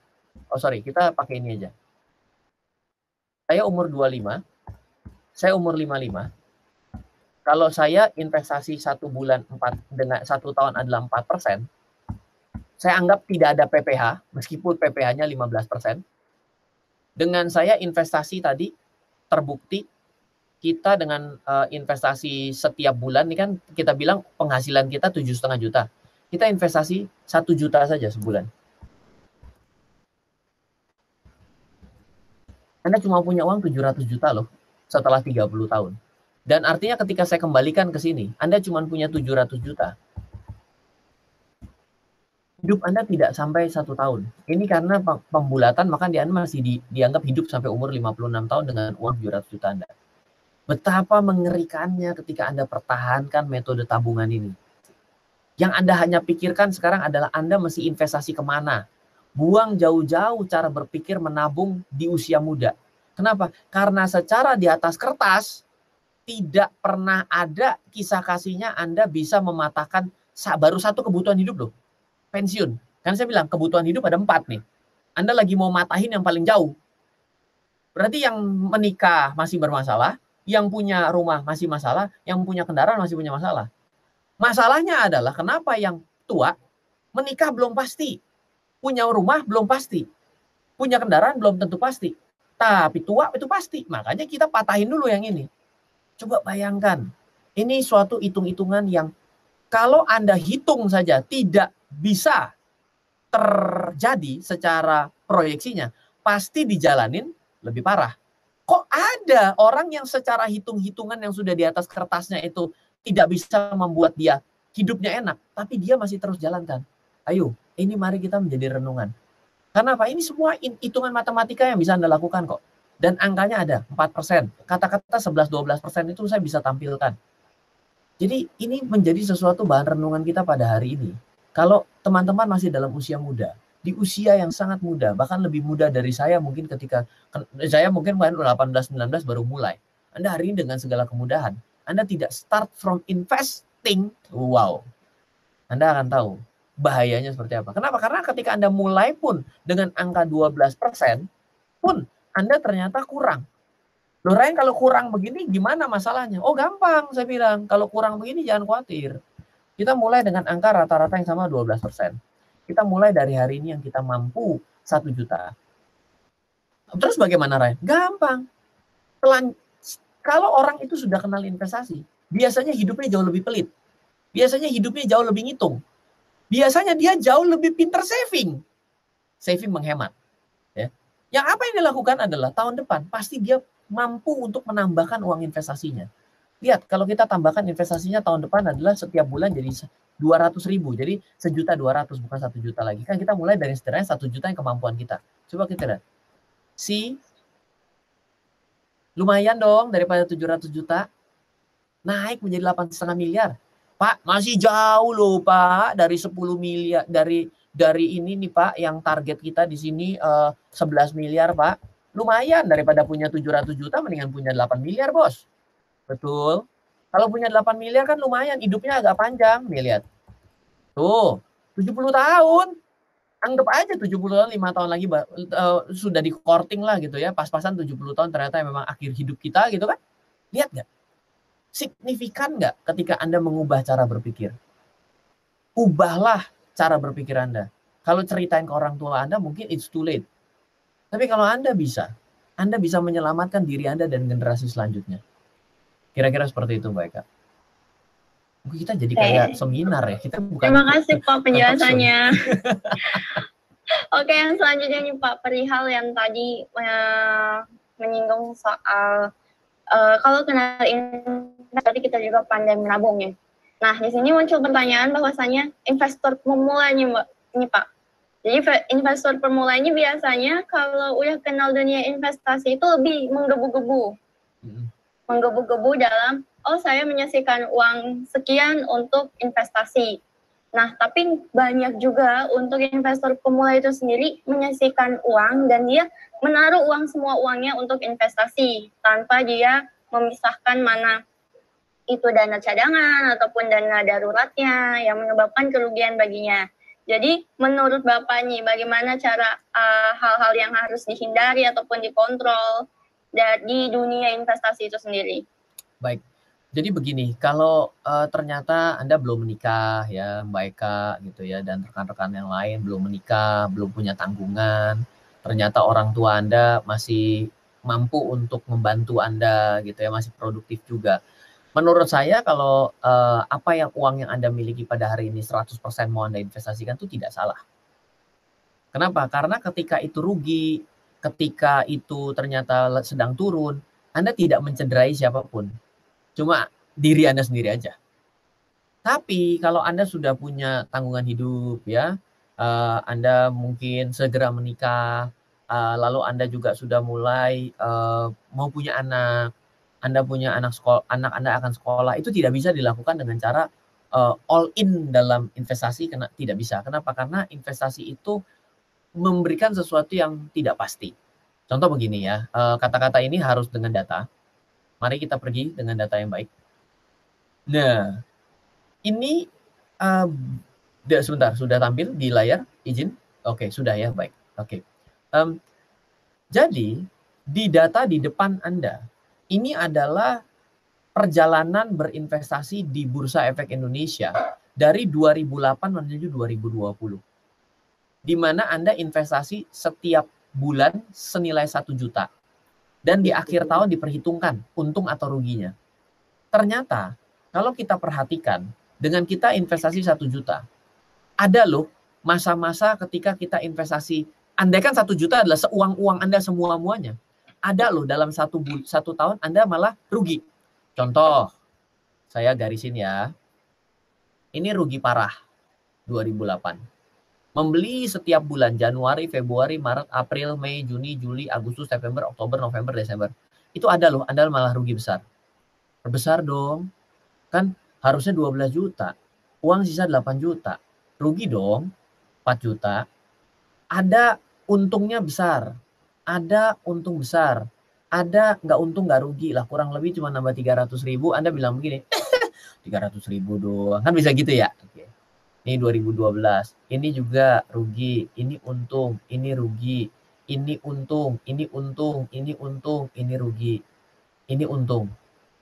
Oh sorry, kita pakai ini aja. Saya umur 25, saya umur 55. Kalau saya investasi 1 bulan 4 dengan 1 tahun adalah 4%, saya anggap tidak ada PPH, meskipun PPH-nya 15%. Dengan saya investasi tadi, terbukti kita dengan investasi setiap bulan, ini kan kita bilang penghasilan kita 7,5 juta. Kita investasi 1 juta saja sebulan. Anda cuma punya uang 700 juta loh setelah 30 tahun. Dan artinya ketika saya kembalikan ke sini, Anda cuma punya 700 juta. Hidup Anda tidak sampai 1 tahun. Ini karena pembulatan, maka Anda masih dianggap hidup sampai umur 56 tahun dengan uang 700 juta Anda. Betapa mengerikannya ketika Anda pertahankan metode tabungan ini. Yang Anda hanya pikirkan sekarang adalah Anda mesti investasi kemana. Buang jauh-jauh cara berpikir menabung di usia muda. Kenapa? Karena secara di atas kertas, tidak pernah ada kisah kasihnya Anda bisa mematahkan baru satu kebutuhan hidup loh. Pensiun. Kan saya bilang kebutuhan hidup ada 4 nih. Anda lagi mau matahin yang paling jauh. Berarti yang menikah masih bermasalah, yang punya rumah masih masalah, yang punya kendaraan masih punya masalah. Masalahnya adalah kenapa yang tua menikah belum pasti, punya rumah belum pasti, punya kendaraan belum tentu pasti, tapi tua itu pasti. Makanya kita patahin dulu yang ini. Coba bayangkan, ini suatu hitung-hitungan yang kalau Anda hitung saja tidak bisa terjadi secara proyeksinya, pasti dijalanin lebih parah. Kok ada orang yang secara hitung-hitungan yang sudah di atas kertasnya itu tidak bisa membuat dia hidupnya enak, tapi dia masih terus jalankan. Ayo, ini mari kita menjadi renungan. Karena apa? Ini semua hitungan matematika yang bisa Anda lakukan kok. Dan angkanya ada 4%. Kata-kata 11-12% itu saya bisa tampilkan. Jadi ini menjadi sesuatu bahan renungan kita pada hari ini. Kalau teman-teman masih dalam usia muda, di usia yang sangat muda, bahkan lebih muda dari saya mungkin ketika saya mungkin 18-19 baru mulai. Anda hari ini dengan segala kemudahan, Anda tidak start from investing, wow. Anda akan tahu bahayanya seperti apa. Kenapa? Karena ketika Anda mulai pun dengan angka 12% pun Anda ternyata kurang. Loh Ren, kalau kurang begini gimana masalahnya? Oh gampang saya bilang, kalau kurang begini jangan khawatir. Kita mulai dengan angka rata-rata yang sama 12%. Kita mulai dari hari ini yang kita mampu 1 juta. Terus bagaimana Ren? Gampang. Kalau orang itu sudah kenal investasi, biasanya hidupnya jauh lebih pelit. Biasanya hidupnya jauh lebih ngitung. Biasanya dia jauh lebih pintar saving. Saving menghemat. Ya. Yang apa yang dilakukan adalah tahun depan pasti dia mampu untuk menambahkan uang investasinya. Lihat, kalau kita tambahkan investasinya tahun depan adalah setiap bulan jadi 200.000. Jadi 1.200.000 bukan 1 juta lagi. Kan kita mulai dari setidaknya 1 juta yang kemampuan kita. Coba kita lihat. Lumayan dong daripada 700 juta. Naik menjadi 8,5 miliar. Pak, masih jauh loh Pak dari 10 miliar dari ini nih Pak yang target kita di sini 11 miliar Pak. Lumayan daripada punya 700 juta mendingan punya 8 miliar bos. Betul. Kalau punya 8 miliar kan lumayan, hidupnya agak panjang. Nih lihat. Tuh, 70 tahun. Anggap aja 70 tahun, 5 tahun lagi sudah di courting lah gitu ya. Pas-pasan 70 tahun ternyata memang akhir hidup kita gitu kan. Lihat nggak? Signifikan nggak ketika Anda mengubah cara berpikir? Ubahlah cara berpikir Anda. Kalau ceritain ke orang tua Anda mungkin it's too late. Tapi kalau Anda bisa menyelamatkan diri Anda dan generasi selanjutnya. Kira-kira seperti itu Mbak Eka. Kita jadi kayak seminar ya. Kita bukan. Terima kasih Pak penjelasannya. Oke, yang selanjutnya nih Pak, perihal yang tadi menyinggung soal kalau kenal berarti kita juga pandai menabung ya. Nah, di sini muncul pertanyaan bahwasanya investor pemula ini Pak. Jadi investor pemula ini biasanya kalau udah kenal dunia investasi itu lebih menggebu-gebu. Menggebu-gebu dalam, oh saya menyisihkan uang sekian untuk investasi. Nah, tapi banyak juga untuk investor pemula itu sendiri menyisihkan uang dan dia menaruh semua uangnya untuk investasi tanpa dia memisahkan mana itu dana cadangan ataupun dana daruratnya yang menyebabkan kerugian baginya. Jadi menurut Bapak nih, bagaimana cara hal-hal yang harus dihindari ataupun dikontrol di dunia investasi itu sendiri? Baik, jadi begini, kalau ternyata Anda belum menikah ya Mbak Eka gitu ya, dan rekan-rekan yang lain belum menikah, belum punya tanggungan, ternyata orang tua Anda masih mampu untuk membantu Anda gitu ya, masih produktif juga. Menurut saya kalau uang yang Anda miliki pada hari ini 100% mau Anda investasikan itu tidak salah. Kenapa? Karena ketika itu rugi, ketika itu ternyata sedang turun, Anda tidak mencederai siapapun. Cuma diri Anda sendiri aja. Tapi kalau Anda sudah punya tanggungan hidup ya, Anda mungkin segera menikah, lalu Anda juga sudah mulai mau punya anak, Anda punya anak Anda akan sekolah, itu tidak bisa dilakukan dengan cara all in dalam investasi, tidak bisa. Kenapa? Karena investasi itu memberikan sesuatu yang tidak pasti. Contoh begini ya, kata-kata ini harus dengan data. Mari kita pergi dengan data yang baik. Nah, ini sebentar, sudah tampil di layar? Izin? Oke, sudah ya, baik. Oke. Jadi, di data di depan Anda, ini adalah perjalanan berinvestasi di Bursa Efek Indonesia dari 2008 menuju 2020. Di mana Anda investasi setiap bulan senilai 1 juta. Dan di akhir tahun diperhitungkan untung atau ruginya. Ternyata, kalau kita perhatikan, dengan kita investasi 1 juta, ada loh masa-masa ketika kita investasi, andaikan 1 juta adalah seuang-uang Anda semua-muanya. Ada loh dalam satu tahun Anda malah rugi. Contoh, saya garisin ya. Ini rugi parah, 2008. Membeli setiap bulan, Januari, Februari, Maret, April, Mei, Juni, Juli, Agustus, September, Oktober, November, Desember. Itu ada loh, Anda malah rugi besar. Terbesar dong. Kan harusnya 12 juta. Uang sisa 8 juta. Rugi dong, 4 juta. Ada untungnya besar. Ada untung besar. Ada nggak untung nggak rugi lah, kurang lebih cuma nambah 300.000. Anda bilang begini, 300.000 doang, kan bisa gitu ya. Oke. Ini 2012, ini juga rugi, ini untung, ini rugi, ini untung, ini untung, ini untung, ini rugi, ini untung.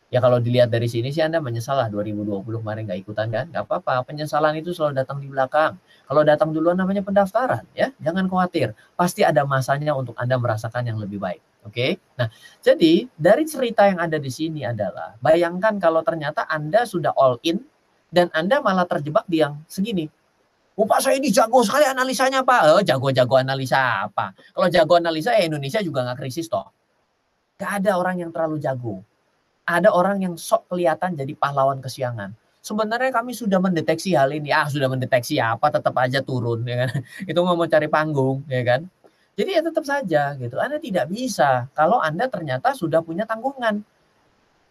Ya kalau dilihat dari sini sih Anda menyesal lah 2020 kemarin nggak ikutan kan, nggak apa-apa. Penyesalan itu selalu datang di belakang. Kalau datang duluan namanya pendaftaran ya, jangan khawatir. Pasti ada masanya untuk Anda merasakan yang lebih baik. Oke, nah jadi dari cerita yang ada di sini adalah bayangkan kalau ternyata Anda sudah all in dan Anda malah terjebak di yang segini. Oh Pak, saya ini jago sekali analisanya Pak. Jago-jago analisa apa? Kalau jago analisa Indonesia juga nggak krisis toh. Gak ada orang yang terlalu jago. Ada orang yang sok kelihatan jadi pahlawan kesiangan. Sebenarnya kami sudah mendeteksi hal ini. Sudah mendeteksi apa, tetap aja turun. Ya kan? Itu mau cari panggung. Ya kan? Jadi ya tetap saja gitu. Anda tidak bisa kalau Anda ternyata sudah punya tanggungan.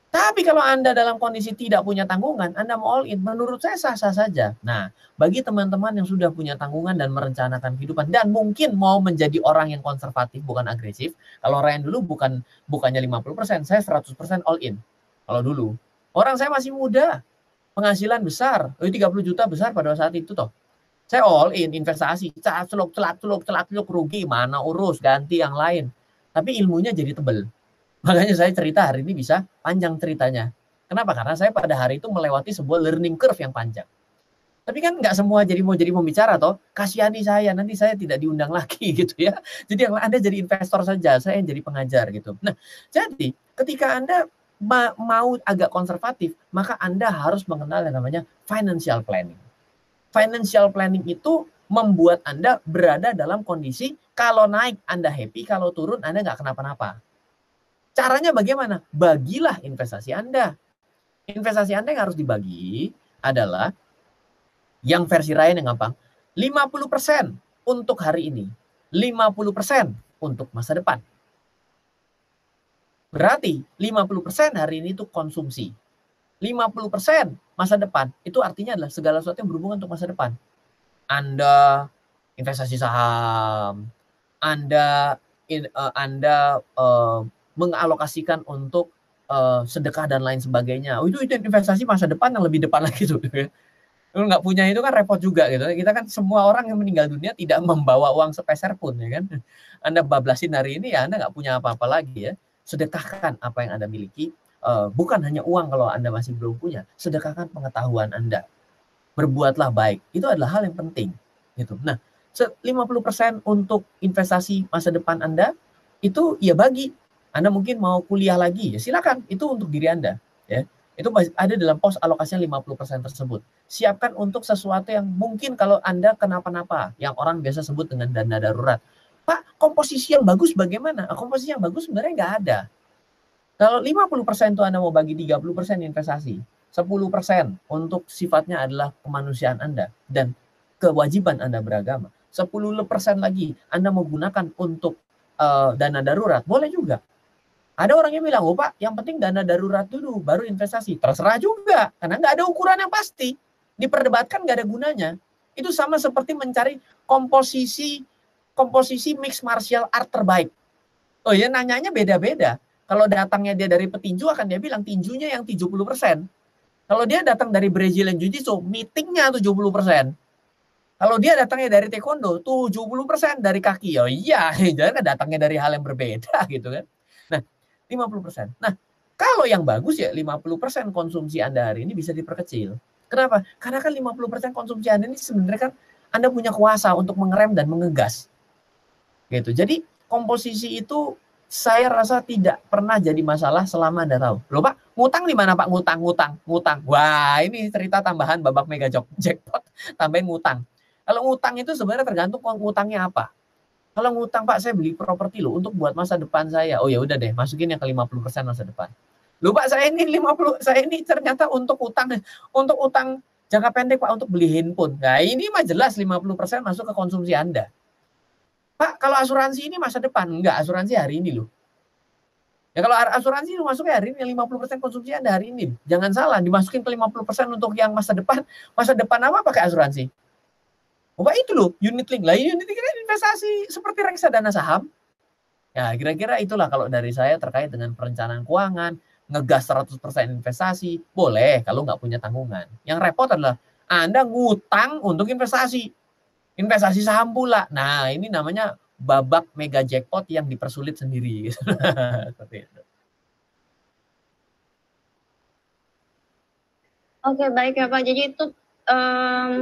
Tapi kalau Anda dalam kondisi tidak punya tanggungan, Anda mau all in, menurut saya sah-sah saja. Nah, bagi teman-teman yang sudah punya tanggungan dan merencanakan kehidupan, dan mungkin mau menjadi orang yang konservatif, bukan agresif. Kalau Ryan dulu bukannya 50%, saya 100% all in. Kalau dulu. Orang saya masih muda, penghasilan besar, 30 juta besar pada saat itu toh. Saya all in, investasi, celak-celuk, rugi, mana urus, ganti yang lain. Tapi ilmunya jadi tebel. Makanya saya cerita hari ini bisa panjang ceritanya. Kenapa? Karena saya pada hari itu melewati sebuah learning curve yang panjang. Tapi kan nggak semua mau jadi pembicara toh. Kasihani saya, nanti saya tidak diundang lagi gitu ya. Jadi Anda jadi investor saja, saya yang jadi pengajar gitu. Nah, jadi ketika Anda mau agak konservatif, maka Anda harus mengenal yang namanya financial planning. Financial planning itu membuat Anda berada dalam kondisi kalau naik Anda happy, kalau turun Anda nggak kenapa-napa. Caranya bagaimana? Bagilah investasi Anda. Investasi Anda yang harus dibagi adalah yang versi Ryan yang gampang. 50% untuk hari ini. 50% untuk masa depan. Berarti 50% hari ini itu konsumsi. 50% masa depan. Itu artinya adalah segala sesuatu yang berhubungan untuk masa depan. Anda investasi saham. Anda mengalokasikan untuk sedekah dan lain sebagainya. Itu investasi masa depan yang lebih depan lagi tuh. Kalau nggak punya itu kan repot juga gitu. Kita kan semua orang yang meninggal dunia tidak membawa uang sepeser pun ya kan. Anda bablasin hari ini ya Anda nggak punya apa-apa lagi ya. Sedekahkan apa yang Anda miliki. Bukan hanya uang kalau Anda masih belum punya. Sedekahkan pengetahuan Anda. Berbuatlah baik. Itu adalah hal yang penting. Gitu. Nah, 50% untuk investasi masa depan Anda itu ya bagi. Anda mungkin mau kuliah lagi, ya silakan. Itu untuk diri Anda. Ya. Itu ada dalam pos alokasinya 50% tersebut. Siapkan untuk sesuatu yang mungkin kalau Anda kenapa-napa, yang orang biasa sebut dengan dana darurat. Pak, komposisi yang bagus bagaimana? Komposisi yang bagus sebenarnya nggak ada. Kalau 50% itu Anda mau bagi 30% investasi, 10% untuk sifatnya adalah kemanusiaan Anda dan kewajiban Anda beragama. 10% lagi Anda mau gunakan untuk dana darurat, boleh juga. Ada orang yang bilang, oh Pak, yang penting dana darurat dulu, baru investasi. Terserah juga, karena nggak ada ukuran yang pasti. diperdebatkan nggak ada gunanya. Itu sama seperti mencari komposisi mix martial art terbaik. Oh ya, nanyanya beda-beda. Kalau datangnya dia dari petinju, akan dia bilang tinjunya yang 70%. Kalau dia datang dari Brazilian Jiu-Jitsu, meetingnya 70%. Kalau dia datangnya dari taekwondo, 70% dari kaki. Oh iya, jangan datangnya dari hal yang berbeda gitu kan. Nah, 50%. Nah, kalau yang bagus ya 50% konsumsi Anda hari ini bisa diperkecil. Kenapa? Karena kan 50% konsumsi Anda ini sebenarnya kan Anda punya kuasa untuk mengerem dan mengegas. Gitu. Jadi komposisi itu saya rasa tidak pernah jadi masalah selama Anda tahu. Loh Pak, ngutang di mana Pak? Ngutang. Wah, ini cerita tambahan babak mega jackpot, tambahin ngutang. Kalau ngutang itu sebenarnya tergantung ngutangnya apa. Kalau ngutang Pak, saya beli properti loh untuk buat masa depan saya. Oh ya udah deh, masukin yang ke 50% masa depan. Loh Pak, saya ini ternyata untuk utang jangka pendek Pak, untuk beli handphone. Nah, ini mah jelas 50% masuk ke konsumsi Anda. Pak, kalau asuransi ini masa depan. Enggak, asuransi hari ini loh. Ya kalau asuransi masuknya hari ini 50% konsumsi Anda hari ini. Jangan salah, dimasukin ke 50% untuk yang masa depan. Masa depan apa pakai asuransi? Oh, Pak, itu loh, unit link. Lah, unit link kan investasi seperti reksadana saham. Ya, kira-kira itulah kalau dari saya terkait dengan perencanaan keuangan, ngegas 100% investasi, boleh kalau nggak punya tanggungan. Yang repot adalah Anda ngutang untuk investasi. Investasi saham pula. Nah, ini namanya babak mega jackpot yang dipersulit sendiri. Seperti itu. Oke, baik ya Pak. Jadi itu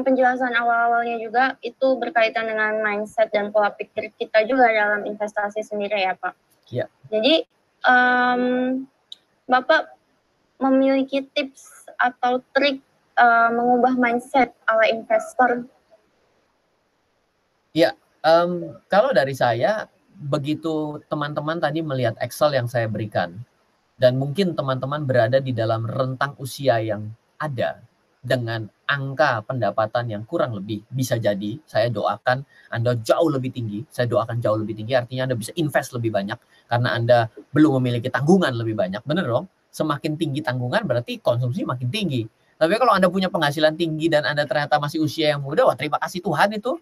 penjelasan awal-awalnya juga itu berkaitan dengan mindset dan pola pikir kita juga dalam investasi sendiri ya Pak. Ya. Jadi Bapak memiliki tips atau trik mengubah mindset ala investor? Ya, kalau dari saya, begitu teman-teman tadi melihat Excel yang saya berikan, dan mungkin teman-teman berada di dalam rentang usia yang ada, dengan angka pendapatan yang kurang lebih, bisa jadi saya doakan Anda jauh lebih tinggi. Saya doakan jauh lebih tinggi, artinya Anda bisa invest lebih banyak karena Anda belum memiliki tanggungan lebih banyak. Bener dong? Semakin tinggi tanggungan berarti konsumsi makin tinggi. Tapi kalau Anda punya penghasilan tinggi dan Anda ternyata masih usia yang muda, wah terima kasih Tuhan, itu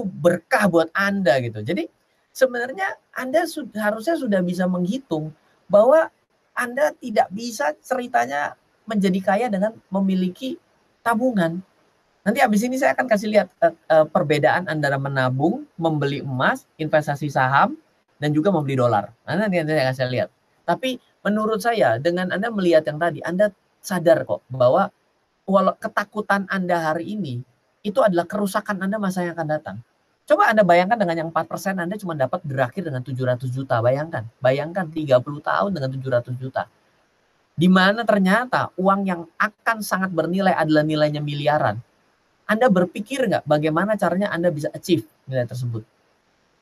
berkah buat Anda gitu. Jadi sebenarnya Anda harusnya sudah bisa menghitung bahwa Anda tidak bisa ceritanya menjadi kaya dengan memiliki tabungan. Nanti habis ini saya akan kasih lihat perbedaan antara menabung, membeli emas, investasi saham, dan juga membeli dolar. Nanti saya kasih lihat. Tapi menurut saya dengan Anda melihat yang tadi, Anda sadar kok bahwa walau ketakutan Anda hari ini itu adalah kerusakan Anda masa yang akan datang. Coba Anda bayangkan dengan yang 4% Anda cuma dapat berakhir dengan 700 juta. Bayangkan 30 tahun dengan 700 juta. Di mana ternyata uang yang akan sangat bernilai adalah nilainya miliaran. Anda berpikir nggak bagaimana caranya Anda bisa achieve nilai tersebut?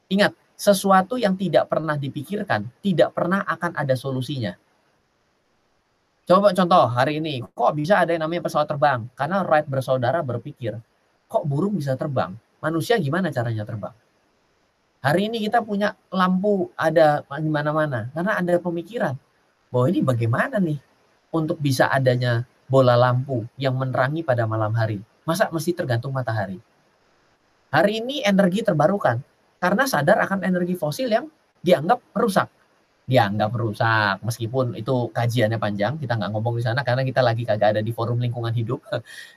Ingat, sesuatu yang tidak pernah dipikirkan, tidak pernah akan ada solusinya. Coba contoh hari ini, kok bisa ada yang namanya pesawat terbang? Karena Wright bersaudara berpikir, kok burung bisa terbang? Manusia gimana caranya terbang? Hari ini kita punya lampu ada di mana-mana, karena ada pemikiran bahwa ini bagaimana nih untuk bisa adanya bola lampu yang menerangi pada malam hari. Masa mesti tergantung matahari? Hari ini energi terbarukan, karena sadar akan energi fosil yang dianggap merusak. Meskipun itu kajiannya panjang, kita nggak ngomong di sana karena kita lagi kagak ada di forum lingkungan hidup.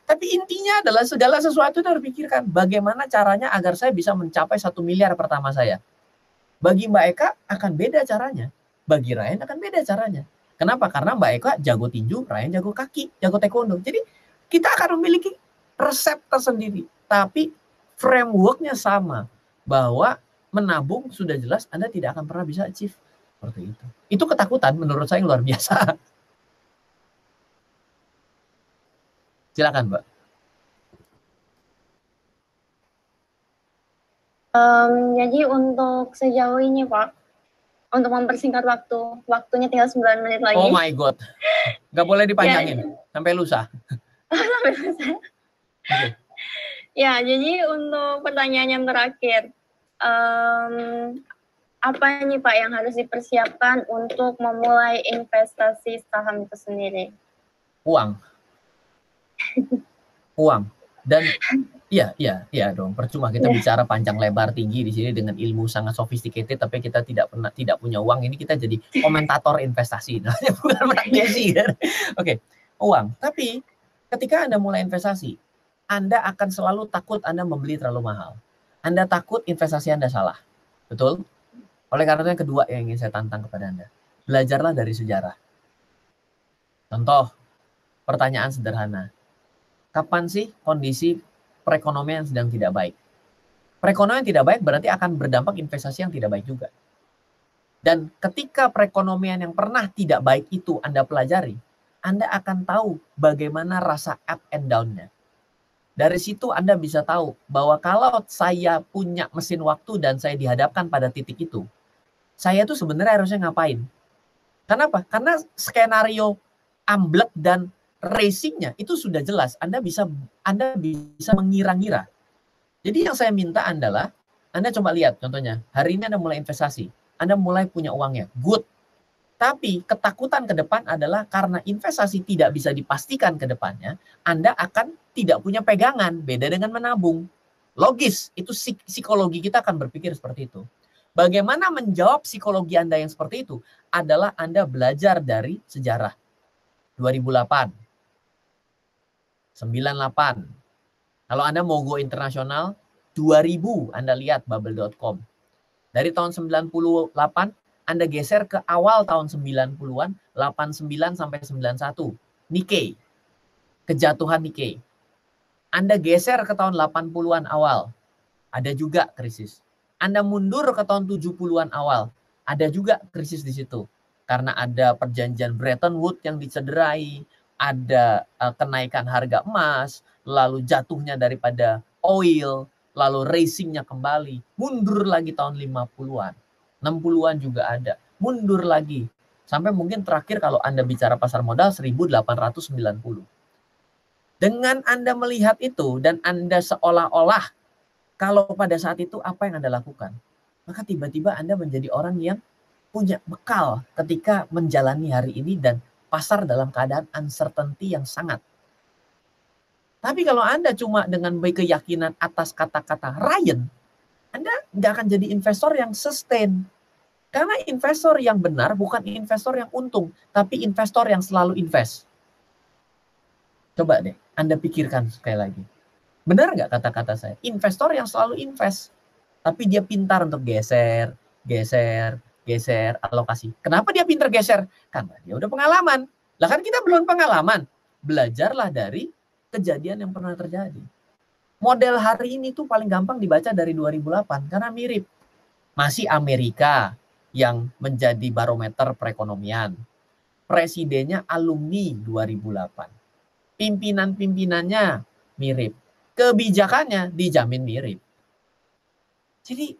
Tapi intinya adalah segala sesuatu itu harus pikirkan bagaimana caranya agar saya bisa mencapai 1 miliar pertama saya. Bagi Mbak Eka akan beda caranya, bagi Ryan akan beda caranya. Kenapa? Karena Mbak Eka jago tinju, Ryan jago kaki, jago taekwondo. Jadi kita akan memiliki resep tersendiri, tapi frameworknya sama, bahwa menabung sudah jelas Anda tidak akan pernah bisa achieve. Seperti itu. Itu ketakutan menurut saya yang luar biasa. Silakan, Mbak. Jadi untuk sejauh ini Pak, untuk mempersingkat waktunya tinggal 9 menit lagi. Oh my God. Nggak boleh dipanjangin. Sampai lusa. Sampai lusa. Okay. Ya, jadi untuk pertanyaan yang terakhir, apa nih Pak yang harus dipersiapkan untuk memulai investasi saham itu sendiri? Uang. Uang. Dan iya dong. Percuma kita bicara panjang lebar tinggi di sini dengan ilmu sangat sophisticated, tapi kita tidak punya uang. Ini kita jadi komentator investasi, namanya bukan praktisi. Oke, uang. Tapi ketika Anda mulai investasi, Anda akan selalu takut Anda membeli terlalu mahal. Anda takut investasi Anda salah. Betul? Oleh karena itu yang kedua yang ingin saya tantang kepada Anda. Belajarlah dari sejarah. Contoh, pertanyaan sederhana. Kapan sih kondisi perekonomian sedang tidak baik? Perekonomian tidak baik berarti akan berdampak investasi yang tidak baik juga. Dan ketika perekonomian yang pernah tidak baik itu Anda pelajari, Anda akan tahu bagaimana rasa up and down-nya. Dari situ Anda bisa tahu bahwa kalau saya punya mesin waktu dan saya dihadapkan pada titik itu, saya tuh sebenarnya harusnya ngapain? Kenapa? Karena skenario amblek dan racingnya itu sudah jelas. Anda bisa mengira-ngira. Jadi yang saya minta adalah Anda coba lihat contohnya. Hari ini Anda mulai investasi. Anda mulai punya uangnya. Good. Tapi ketakutan ke depan adalah karena investasi tidak bisa dipastikan ke depannya, Anda akan tidak punya pegangan. Beda dengan menabung. Logis. Itu psikologi kita akan berpikir seperti itu. Bagaimana menjawab psikologi Anda yang seperti itu adalah Anda belajar dari sejarah. 2008, 98. Kalau Anda mau go internasional, 2000 Anda lihat bubble.com. Dari tahun 98, Anda geser ke awal tahun 90-an, 89 sampai 91. Nikkei. Kejatuhan Nikkei. Anda geser ke tahun 80-an awal. Ada juga krisis. Anda mundur ke tahun 70-an awal. Ada juga krisis di situ. Karena ada perjanjian Bretton Woods yang dicederai, ada kenaikan harga emas, lalu jatuhnya daripada oil, lalu racingnya kembali. Mundur lagi tahun 50-an. 60-an juga ada. Mundur lagi. Sampai mungkin terakhir kalau Anda bicara pasar modal 1890. Dengan Anda melihat itu dan Anda seolah-olah kalau pada saat itu apa yang Anda lakukan? Maka tiba-tiba Anda menjadi orang yang punya bekal ketika menjalani hari ini dan pasar dalam keadaan uncertainty yang sangat. Tapi kalau Anda cuma dengan keyakinan atas kata-kata Ryan, Anda nggak akan jadi investor yang sustain. Karena investor yang benar bukan investor yang untung, tapi investor yang selalu invest. Coba deh, Anda pikirkan sekali lagi. Benar nggak kata-kata saya? Investor yang selalu invest, tapi dia pintar untuk geser alokasi. Kenapa dia pintar geser? Karena dia udah pengalaman. Lah kan kita belum pengalaman. Belajarlah dari kejadian yang pernah terjadi. Model hari ini tuh paling gampang dibaca dari 2008 karena mirip. Masih Amerika yang menjadi barometer perekonomian. Presidennya alumni 2008. Pimpinan-pimpinannya mirip. Kebijakannya dijamin mirip. Jadi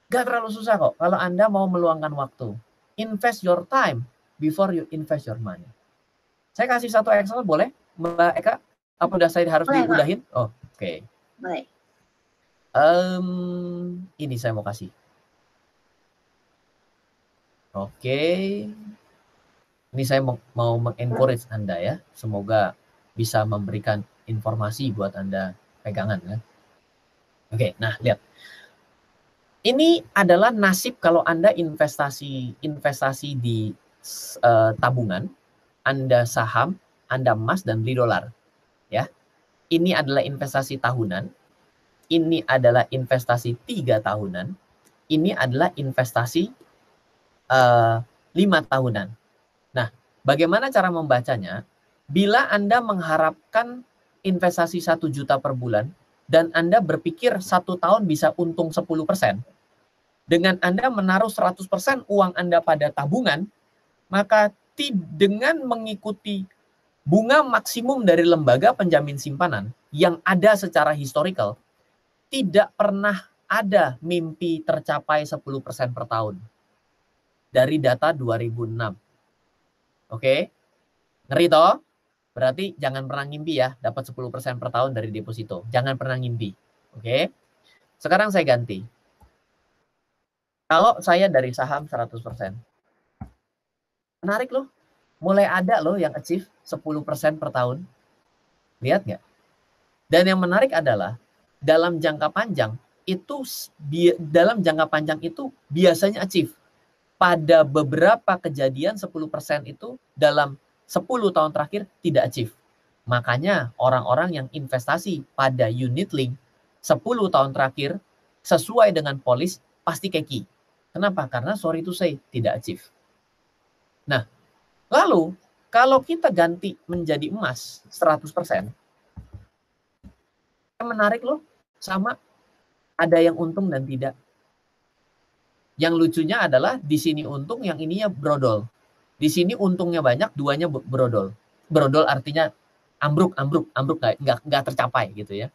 gak terlalu susah kok kalau Anda mau meluangkan waktu. Invest your time before you invest your money. Saya kasih satu Excel boleh Mbak Eka? Apa udah saya harus boleh, diudahin? Oh, oke. Boleh. Ini saya mau kasih. Oke. Ini saya mau mengencourage Anda ya. Semoga bisa memberikan informasi buat Anda pegangan ya. Oke, nah lihat. Ini adalah nasib kalau Anda investasi di tabungan, Anda saham, Anda emas dan beli dolar. Ya. Ini adalah investasi tahunan. Ini adalah investasi 3 tahunan. Ini adalah investasi 5 tahunan. Nah, bagaimana cara membacanya? Bila Anda mengharapkan investasi 1 juta per bulan dan Anda berpikir 1 tahun bisa untung 10%, dengan Anda menaruh 100% uang Anda pada tabungan, maka dengan mengikuti bunga maksimum dari lembaga penjamin simpanan yang ada secara historical, tidak pernah ada mimpi tercapai 10% per tahun. Dari data 2006. Oke? Ngeri toh? Berarti jangan pernah ngimpi ya, dapat 10% per tahun dari deposito. Jangan pernah ngimpi. Oke? Sekarang saya ganti. Kalau saya dari saham 100%. Menarik loh. Mulai ada loh yang achieve 10% per tahun. Lihat nggak? Dan yang menarik adalah dalam jangka panjang itu biasanya achieve. Pada beberapa kejadian 10% itu dalam 10 tahun terakhir tidak achieve. Makanya orang-orang yang investasi pada unit link 10 tahun terakhir sesuai dengan polis pasti keki. Kenapa? Karena sorry to say tidak achieve. Nah, lalu kalau kita ganti menjadi emas 100%, menarik loh, sama ada yang untung dan tidak. Yang lucunya adalah di sini untung, yang ininya brodol. Di sini untungnya banyak, duanya brodol. Brodol artinya ambruk nggak tercapai gitu ya.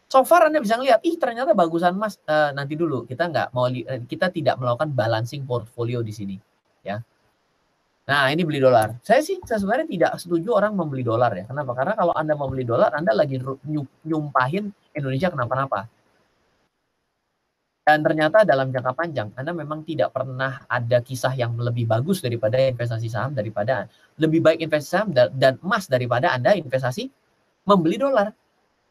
So far Anda bisa lihat, ternyata bagusan Mas. Nanti dulu kita tidak melakukan balancing portfolio di sini, ya. Nah, ini beli dolar. Saya sebenarnya tidak setuju orang membeli dolar ya. Kenapa? Karena kalau Anda membeli dolar, Anda lagi nyumpahin Indonesia kenapa-napa. Dan ternyata dalam jangka panjang, Anda memang tidak pernah ada kisah yang lebih bagus daripada investasi saham, lebih baik investasi saham dan emas daripada Anda investasi membeli dolar.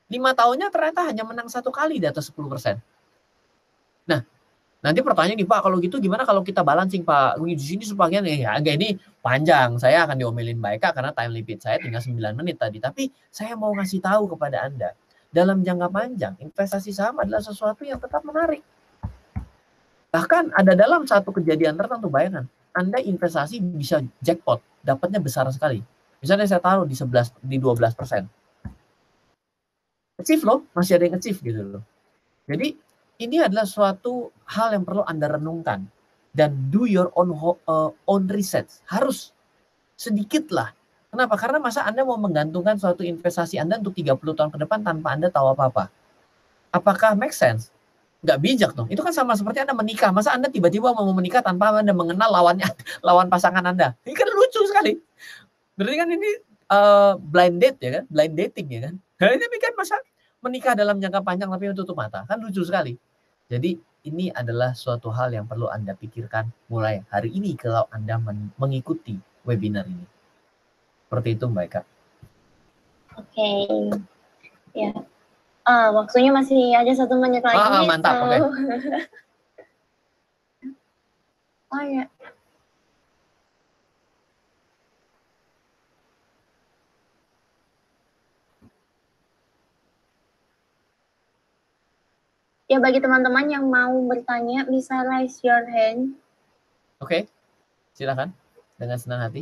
5 tahunnya ternyata hanya menang 1 kali di atas 10%. Nah, nanti pertanyaan nih, Pak, kalau gitu gimana kalau kita balancing, Pak? Di sini sebagian ini panjang. Saya akan diomelin Mbak Eka karena time limit saya tinggal 9 menit tadi. Tapi saya mau ngasih tahu kepada Anda, dalam jangka panjang, investasi saham adalah sesuatu yang tetap menarik. Bahkan ada dalam satu kejadian tertentu, bayangkan, Anda investasi bisa jackpot, dapatnya besar sekali. Misalnya saya taruh di 12%. Achieve loh, masih ada yang achieve gitu loh. Jadi ini adalah suatu hal yang perlu Anda renungkan dan do your own research. Harus sedikit lah. Kenapa? Karena masa Anda mau menggantungkan suatu investasi Anda untuk 30 tahun ke depan tanpa Anda tahu apa-apa. Apakah make sense? Nggak bijak dong. Itu kan sama seperti Anda menikah. Masa Anda tiba-tiba mau menikah tanpa Anda mengenal lawan pasangan Anda? Ini kan lucu sekali. Berarti kan ini blind date ya kan? Blind dating ya kan? Nah, ini kan masa menikah dalam jangka panjang tapi tutup mata. Kan lucu sekali. Jadi ini adalah suatu hal yang perlu Anda pikirkan mulai hari ini kalau Anda mengikuti webinar ini. Seperti itu Mbak Eka. Oke. Ya. Waktunya masih ada 1 menit lagi. Mantap, oke. Oh ya. Ya, bagi teman-teman yang mau bertanya, bisa raise your hand. Oke, silakan dengan senang hati.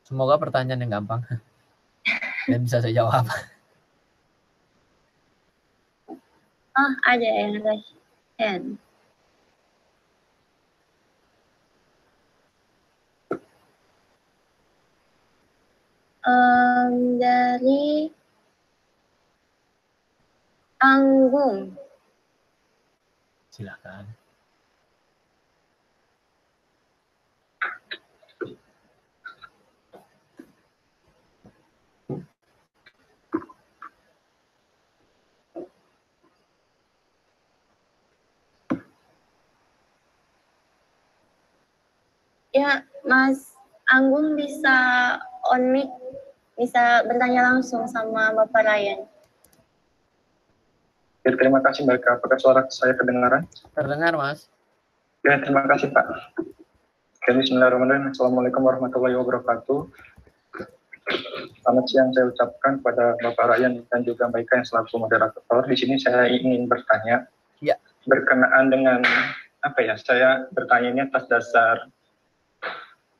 Semoga pertanyaan yang gampang dan bisa saya jawab. Ada yang raise hand. Dari Anggung. Silakan. Ya, Mas Anggung bisa on mic, bisa bertanya langsung sama Bapak Ryan. Ya, terima kasih Mbak Eka. Apakah suara saya kedengaran? Terdengar, Mas. Ya, terima kasih Pak. Bismillahirrahmanirrahim. Assalamualaikum warahmatullahi wabarakatuh. Selamat siang saya ucapkan kepada Bapak Ryan dan juga Mbak Eka yang selaku moderator. Di sini saya ingin bertanya, ya, berkenaan dengan saya bertanya ini atas dasar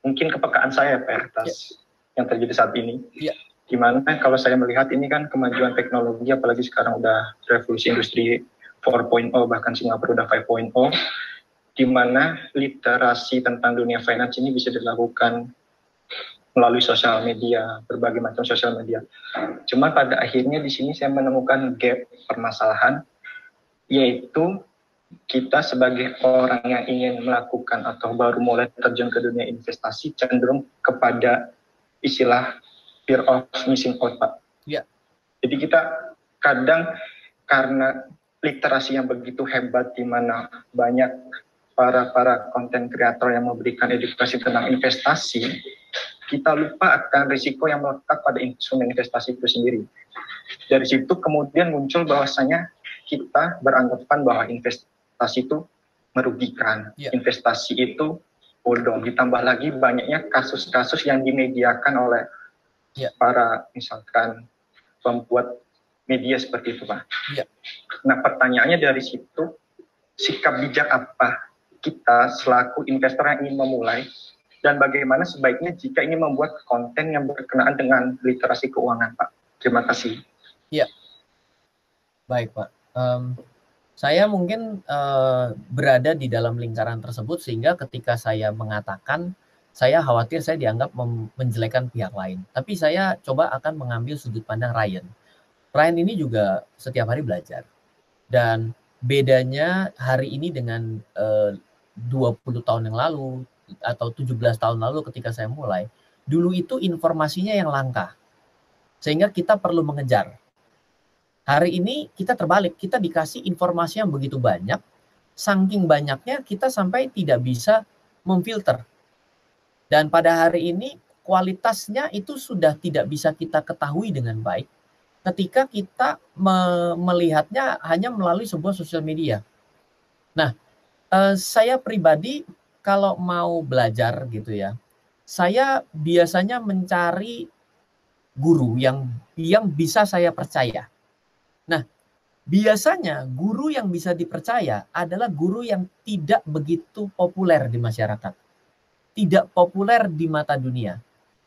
mungkin kepekaan saya Pak atas yang terjadi saat ini. Ya. Gimana kalau saya melihat ini kan kemajuan teknologi, apalagi sekarang udah revolusi industri 4.0, bahkan Singapura udah 5.0, di mana literasi tentang dunia finance ini bisa dilakukan melalui sosial media, berbagai macam sosial media. Cuma pada akhirnya di sini saya menemukan gap permasalahan, yaitu kita sebagai orang yang ingin melakukan atau baru mulai terjun ke dunia investasi cenderung kepada istilah fear of missing out, Pak. Ya. Jadi kita kadang karena literasi yang begitu hebat, di mana banyak para konten kreator yang memberikan edukasi tentang investasi, kita lupa akan risiko yang melekat pada instrumen investasi itu sendiri. Dari situ kemudian muncul bahwasanya kita beranggapan bahwa investasi itu merugikan, investasi itu bodong. Ditambah lagi banyaknya kasus-kasus yang dimediakan oleh para misalkan pembuat media seperti itu, Pak. Nah, pertanyaannya dari situ, sikap bijak apa kita selaku investor yang ingin memulai, dan bagaimana sebaiknya jika ingin membuat konten yang berkenaan dengan literasi keuangan, Pak? Terima kasih. Ya, baik, Pak. Saya mungkin berada di dalam lingkaran tersebut sehingga ketika saya mengatakan, saya khawatir saya dianggap menjelekan pihak lain. Tapi saya coba akan mengambil sudut pandang Ryan. Ryan ini juga setiap hari belajar. Dan bedanya hari ini dengan 20 tahun yang lalu, atau 17 tahun lalu ketika saya mulai, dulu itu informasinya yang langka. Sehingga kita perlu mengejar. Hari ini kita terbalik, kita dikasih informasi yang begitu banyak, saking banyaknya kita sampai tidak bisa memfilter. Dan pada hari ini kualitasnya itu sudah tidak bisa kita ketahui dengan baik ketika kita melihatnya hanya melalui sebuah sosial media. Nah, saya pribadi kalau mau belajar gitu ya, saya biasanya mencari guru yang bisa saya percaya. Nah, biasanya guru yang bisa dipercaya adalah guru yang tidak begitu populer di masyarakat. Tidak populer di mata dunia.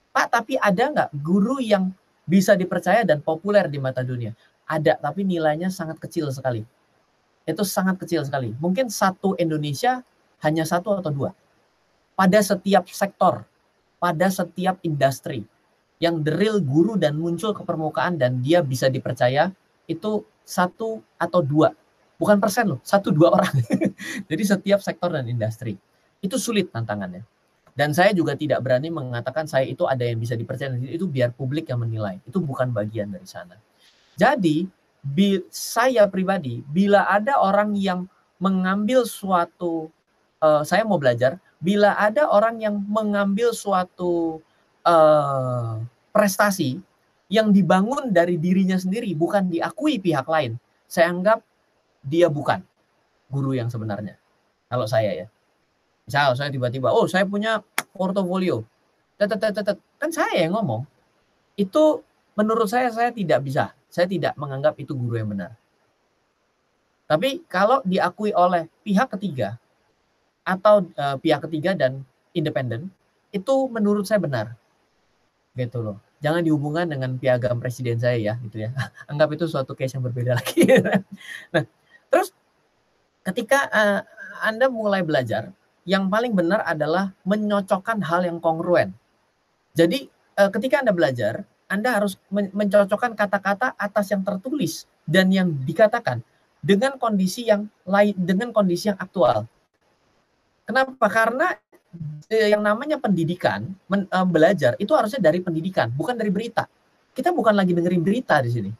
Pak, tapi ada nggak guru yang bisa dipercaya dan populer di mata dunia? Ada, tapi nilainya sangat kecil sekali. Itu sangat kecil sekali. Mungkin satu Indonesia hanya satu atau dua. Pada setiap sektor, pada setiap industri, yang the real guru dan muncul ke permukaan dan dia bisa dipercaya, itu satu atau dua. Bukan persen loh, 1-2 orang. Jadi setiap sektor dan industri. Itu sulit tantangannya. Dan saya juga tidak berani mengatakan saya itu ada yang bisa dipercaya. Itu biar publik yang menilai. Itu bukan bagian dari sana. Jadi, saya pribadi, bila ada orang yang mengambil suatu, saya mau belajar, bila ada orang yang mengambil suatu prestasi yang dibangun dari dirinya sendiri, bukan diakui pihak lain, saya anggap dia bukan guru yang sebenarnya. Kalau saya ya. Misal saya tiba-tiba, oh saya punya portofolio, kan saya yang ngomong. Itu menurut saya tidak bisa. Saya tidak menganggap itu guru yang benar. Tapi kalau diakui oleh pihak ketiga, atau pihak ketiga dan independen, itu menurut saya benar. Gitu loh. Jangan dihubungkan dengan piagam presiden saya ya, gitu ya. Anggap itu suatu case yang berbeda lagi. Nah, terus ketika Anda mulai belajar, yang paling benar adalah menyocokkan hal yang kongruen. Jadi ketika Anda belajar, Anda harus mencocokkan kata-kata atas yang tertulis dan yang dikatakan dengan kondisi yang lain, dengan kondisi yang aktual. Kenapa? Karena yang namanya pendidikan, belajar itu harusnya dari pendidikan, bukan dari berita. Kita bukan lagi dengerin berita di sini.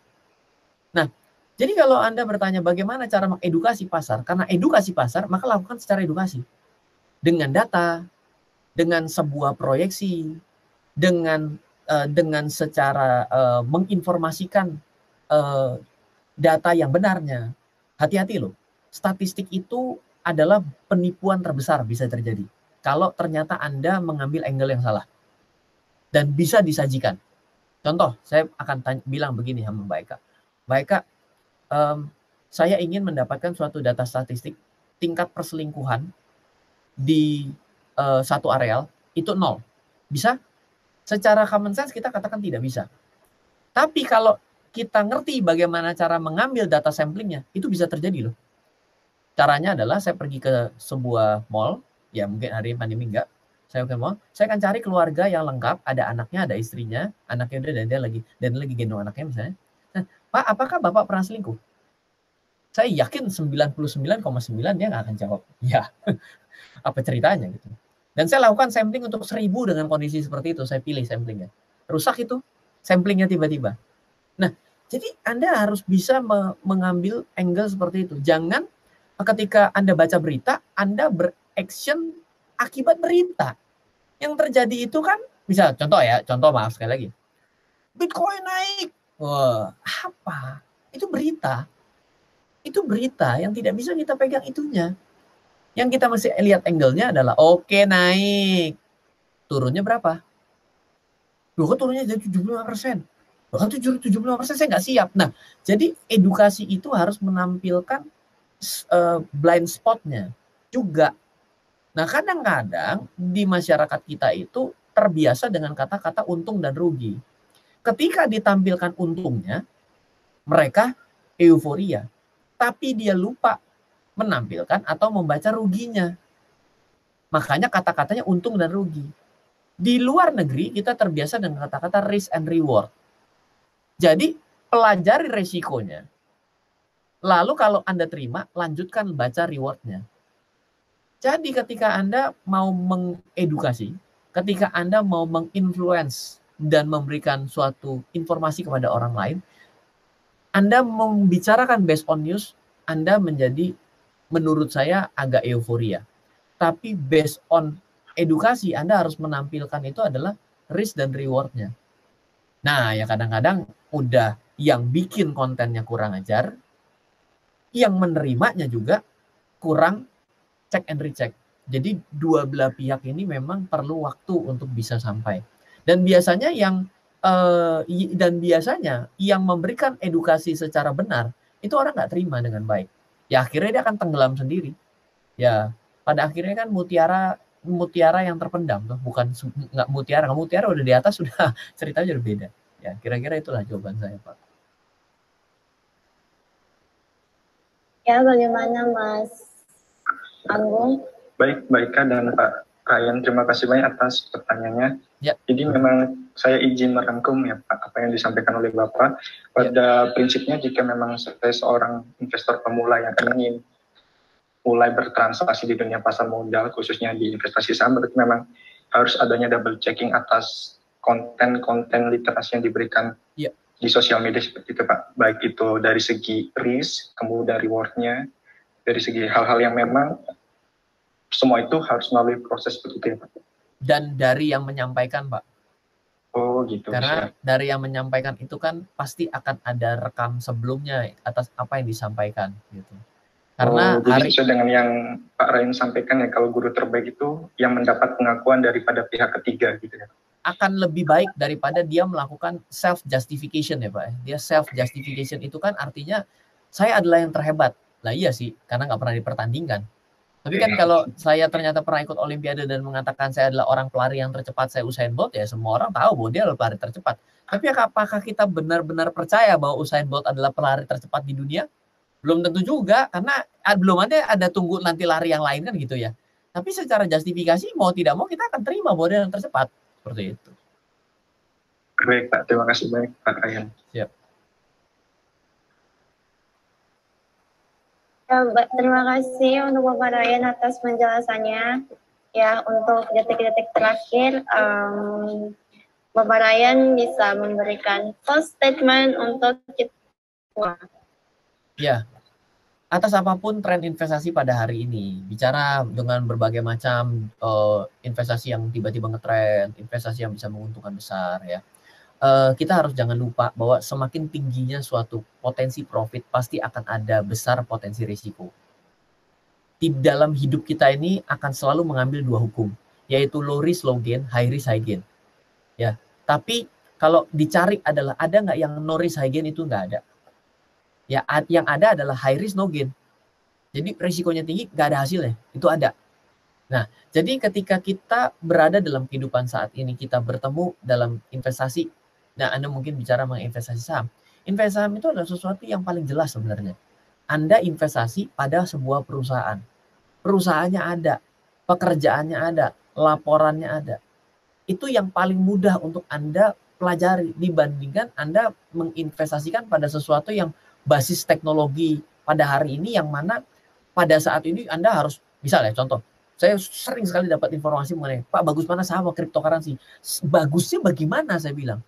Nah, jadi kalau Anda bertanya bagaimana cara mengedukasi pasar, karena edukasi pasar, maka lakukan secara edukasi. Dengan data, dengan sebuah proyeksi, dengan secara menginformasikan data yang benarnya. Hati-hati loh, statistik itu adalah penipuan terbesar bisa terjadi kalau ternyata Anda mengambil angle yang salah dan bisa disajikan. Contoh, saya akan bilang begini sama Mbak Eka. Mbak Eka, saya ingin mendapatkan suatu data statistik tingkat perselingkuhan di satu areal itu 0. Bisa? Secara common sense kita katakan tidak bisa. Tapi kalau kita ngerti bagaimana cara mengambil data samplingnya, itu bisa terjadi loh. Caranya adalah saya pergi ke sebuah mall, ya mungkin hari ini pandemi enggak, saya ke mall, saya akan cari keluarga yang lengkap, ada anaknya, ada istrinya, anaknya udah dan dia lagi gendong anaknya misalnya. Nah, Pak, apakah Bapak pernah selingkuh? Saya yakin 99,9 dia nggak akan jawab. Ya, apa ceritanya gitu. Dan saya lakukan sampling untuk 1000 dengan kondisi seperti itu, saya pilih samplingnya. Rusak itu samplingnya tiba-tiba. Nah, jadi Anda harus bisa mengambil angle seperti itu. Jangan ketika Anda baca berita, Anda beraction akibat berita. Yang terjadi itu kan Misal contoh maaf sekali lagi. Bitcoin naik. Wah, apa? Itu berita. Itu berita yang tidak bisa kita pegang itunya. Yang kita mesti lihat angle-nya adalah oke, naik. Turunnya berapa? Loh, kok turunnya jadi 75%? Bahkan 75% saya nggak siap. Nah, jadi edukasi itu harus menampilkan blind spot-nya juga. Nah, kadang-kadang di masyarakat kita itu terbiasa dengan kata-kata untung dan rugi. Ketika ditampilkan untungnya, mereka euforia. Tapi dia lupa menampilkan atau membaca ruginya. Makanya kata-katanya untung dan rugi. Di luar negeri kita terbiasa dengan kata-kata risk and reward. Jadi pelajari resikonya. Lalu kalau Anda terima, lanjutkan baca rewardnya. Jadi ketika Anda mau mengedukasi, ketika Anda mau menginfluence dan memberikan suatu informasi kepada orang lain, Anda membicarakan based on news, Anda menjadi, menurut saya, agak euforia. Tapi based on edukasi, Anda harus menampilkan itu adalah risk dan reward-nya. Nah, ya kadang-kadang udah yang bikin kontennya kurang ajar, yang menerimanya juga kurang check and recheck. Jadi dua belah pihak ini memang perlu waktu untuk bisa sampai. Dan biasanya yang memberikan edukasi secara benar itu orang nggak terima dengan baik. Ya akhirnya dia akan tenggelam sendiri. Ya pada akhirnya kan mutiara yang terpendam tuh, bukan nggak mutiara udah di atas sudah ceritanya udah beda. Ya kira-kira itulah jawaban saya, Pak. Ya, bagaimana Mas Anggung? Baik Kak dan Pak Ryan, terima kasih banyak atas pertanyaannya. Ya. Jadi memang saya izin merangkum ya Pak, apa yang disampaikan oleh Bapak. Pada prinsipnya jika memang saya seorang investor pemula yang ingin mulai bertransaksi di dunia pasar modal, khususnya di investasi saham, berarti memang harus adanya double checking atas konten-konten literasi yang diberikan di sosial media seperti itu Pak. Baik itu dari segi risk, kemudian reward-nya, dari segi hal-hal yang memang semua itu harus melalui proses begitu ya Pak. Dan dari yang menyampaikan Pak. Oh gitu. Karena dari yang menyampaikan itu kan pasti akan ada rekam sebelumnya atas apa yang disampaikan gitu. Karena jadi sesuai dengan yang Pak Ryan sampaikan ya, kalau guru terbaik itu yang mendapat pengakuan daripada pihak ketiga gitu ya. Akan lebih baik daripada dia melakukan self justification ya Pak. Dia self justification itu kan artinya saya adalah yang terhebat. Lah iya sih, karena nggak pernah dipertandingkan. Tapi kan kalau saya ternyata pernah ikut Olimpiade dan mengatakan saya adalah orang pelari yang tercepat, saya Usain Bolt, ya semua orang tahu bahwa dia adalah pelari tercepat. Tapi apakah kita benar-benar percaya bahwa Usain Bolt adalah pelari tercepat di dunia? Belum tentu juga, karena belum ada tunggu nanti lari yang lain kan gitu ya. Tapi secara justifikasi mau tidak mau kita akan terima bahwa dia yang tercepat. Seperti itu. Baik Pak, terima kasih banyak Pak Ryan. Siap. Ya, terima kasih untuk Bapak Ryan atas penjelasannya. Ya, untuk detik-detik terakhir, Bapak Ryan bisa memberikan close statement untuk kita. Ya, atas apapun tren investasi pada hari ini, bicara dengan berbagai macam investasi yang tiba-tiba ngetren, investasi yang bisa menguntungkan besar ya. Kita harus jangan lupa bahwa semakin tingginya suatu potensi profit pasti akan ada besar potensi risiko. Di dalam hidup kita ini akan selalu mengambil dua hukum, yaitu low risk low gain, high risk high gain. Ya, tapi kalau dicari adalah ada nggak yang no risk high gain, itu nggak ada. Ya, yang ada adalah high risk no gain. Jadi risikonya tinggi, nggak ada hasilnya, itu ada. Nah, jadi ketika kita berada dalam kehidupan saat ini, kita bertemu dalam investasi. Nah, Anda mungkin bicara mengenai investasi saham. Investasi saham itu adalah sesuatu yang paling jelas sebenarnya. Anda investasi pada sebuah perusahaan. Perusahaannya ada, pekerjaannya ada, laporannya ada. Itu yang paling mudah untuk Anda pelajari dibandingkan Anda menginvestasikan pada sesuatu yang basis teknologi pada hari ini, yang mana pada saat ini Anda harus, misalnya contoh, saya sering sekali dapat informasi mengenai, Pak, bagus mana saham cryptocurrency? Bagusnya bagaimana, saya bilang.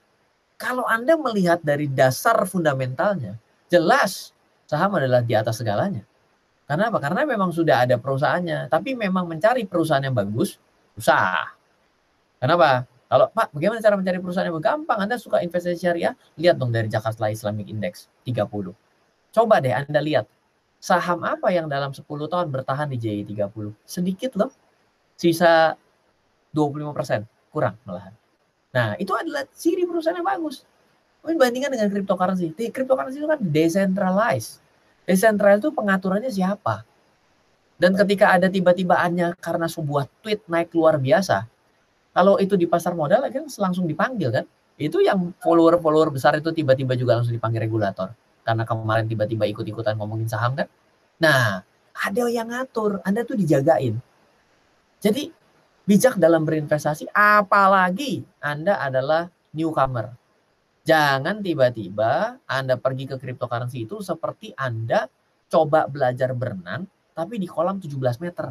Kalau Anda melihat dari dasar fundamentalnya, jelas saham adalah di atas segalanya. Karena apa? Karena memang sudah ada perusahaannya. Tapi memang mencari perusahaan yang bagus, susah. Kenapa? Kalau Pak, bagaimana cara mencari perusahaan yang gampang? Anda suka investasi syariah? Lihat dong dari Jakarta Islamic Index 30. Coba deh Anda lihat. Saham apa yang dalam 10 tahun bertahan di JI 30? Sedikit loh. Sisa 25%. Kurang malahan. Nah, itu adalah ciri perusahaan yang bagus. Dibandingkan dengan cryptocurrency. Cryptocurrency itu kan decentralized. Decentralized itu pengaturannya siapa? Dan ketika ada tiba-tibaannya karena sebuah tweet naik luar biasa, kalau itu di pasar modal kan langsung dipanggil kan. Itu yang follower-follower besar itu tiba-tiba juga langsung dipanggil regulator. Karena kemarin tiba-tiba ikut-ikutan ngomongin saham kan. Nah, ada yang ngatur. Anda tuh dijagain. Jadi, bijak dalam berinvestasi, apalagi Anda adalah newcomer. Jangan tiba-tiba Anda pergi ke cryptocurrency itu seperti Anda coba belajar berenang, tapi di kolam 17 meter.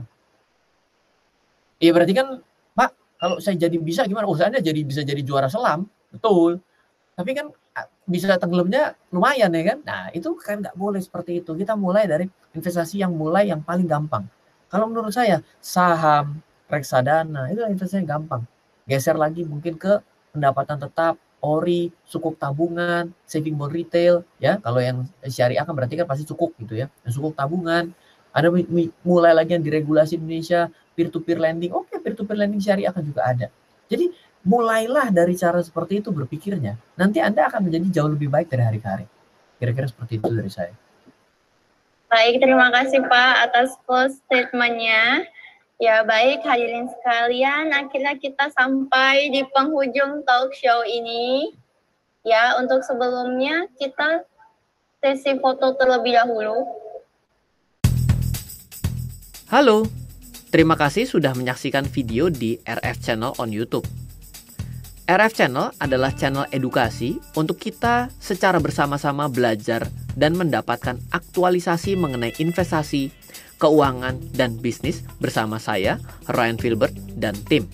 Iya berarti kan, Pak, kalau saya jadi bisa gimana? Oh, saya bisa jadi juara selam. Betul. Tapi kan bisa tenggelamnya lumayan ya kan? Nah, itu kan nggak boleh seperti itu. Kita mulai dari investasi yang paling gampang. Kalau menurut saya, saham, reksadana, itu investasi yang gampang. Geser lagi mungkin ke pendapatan tetap, ori, sukuk tabungan, saving bond retail, ya. Kalau yang syariah kan berarti kan pasti sukuk gitu ya. Dan sukuk tabungan, ada mulai lagi yang diregulasi Indonesia, peer-to-peer lending. Oke, peer-to-peer lending syariah kan juga ada. Jadi mulailah dari cara seperti itu berpikirnya. Nanti Anda akan menjadi jauh lebih baik dari hari ke hari. Kira-kira seperti itu dari saya. Baik, terima kasih Pak atas close statement-nya. Ya baik, hadirin sekalian, akhirnya kita sampai di penghujung talk show ini. Ya, untuk sebelumnya kita sesi foto terlebih dahulu. Halo, terima kasih sudah menyaksikan video di RF Channel on YouTube. RF Channel adalah channel edukasi untuk kita secara bersama-sama belajar dan mendapatkan aktualisasi mengenai investasi, keuangan, dan bisnis bersama saya, Ryan Filbert, dan tim.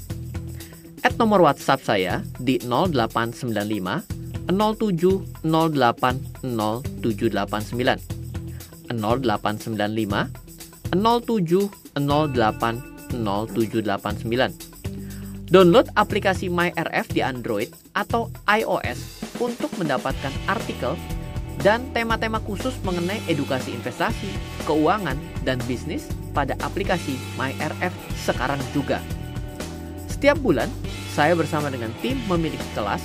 Add nomor WhatsApp saya di 0895 07 08 0789 0895 07 08 0789. Download aplikasi MyRF di Android atau iOS untuk mendapatkan artikel dan tema-tema khusus mengenai edukasi investasi, keuangan, dan bisnis pada aplikasi MyRF sekarang juga. Setiap bulan, saya bersama dengan tim memiliki kelas,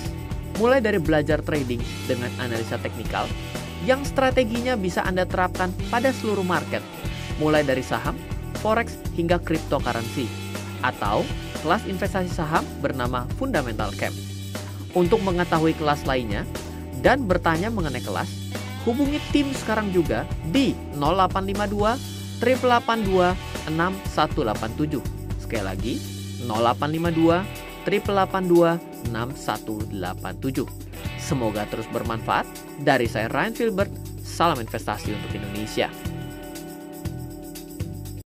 mulai dari belajar trading dengan analisa teknikal, yang strateginya bisa Anda terapkan pada seluruh market, mulai dari saham, forex, hingga cryptocurrency, atau kelas investasi saham bernama Fundamental Camp. Untuk mengetahui kelas lainnya dan bertanya mengenai kelas, hubungi tim sekarang juga di 0852 882 6187. Sekali lagi, 0852 882 6187. Semoga terus bermanfaat. Dari saya Ryan Filbert, salam investasi untuk Indonesia.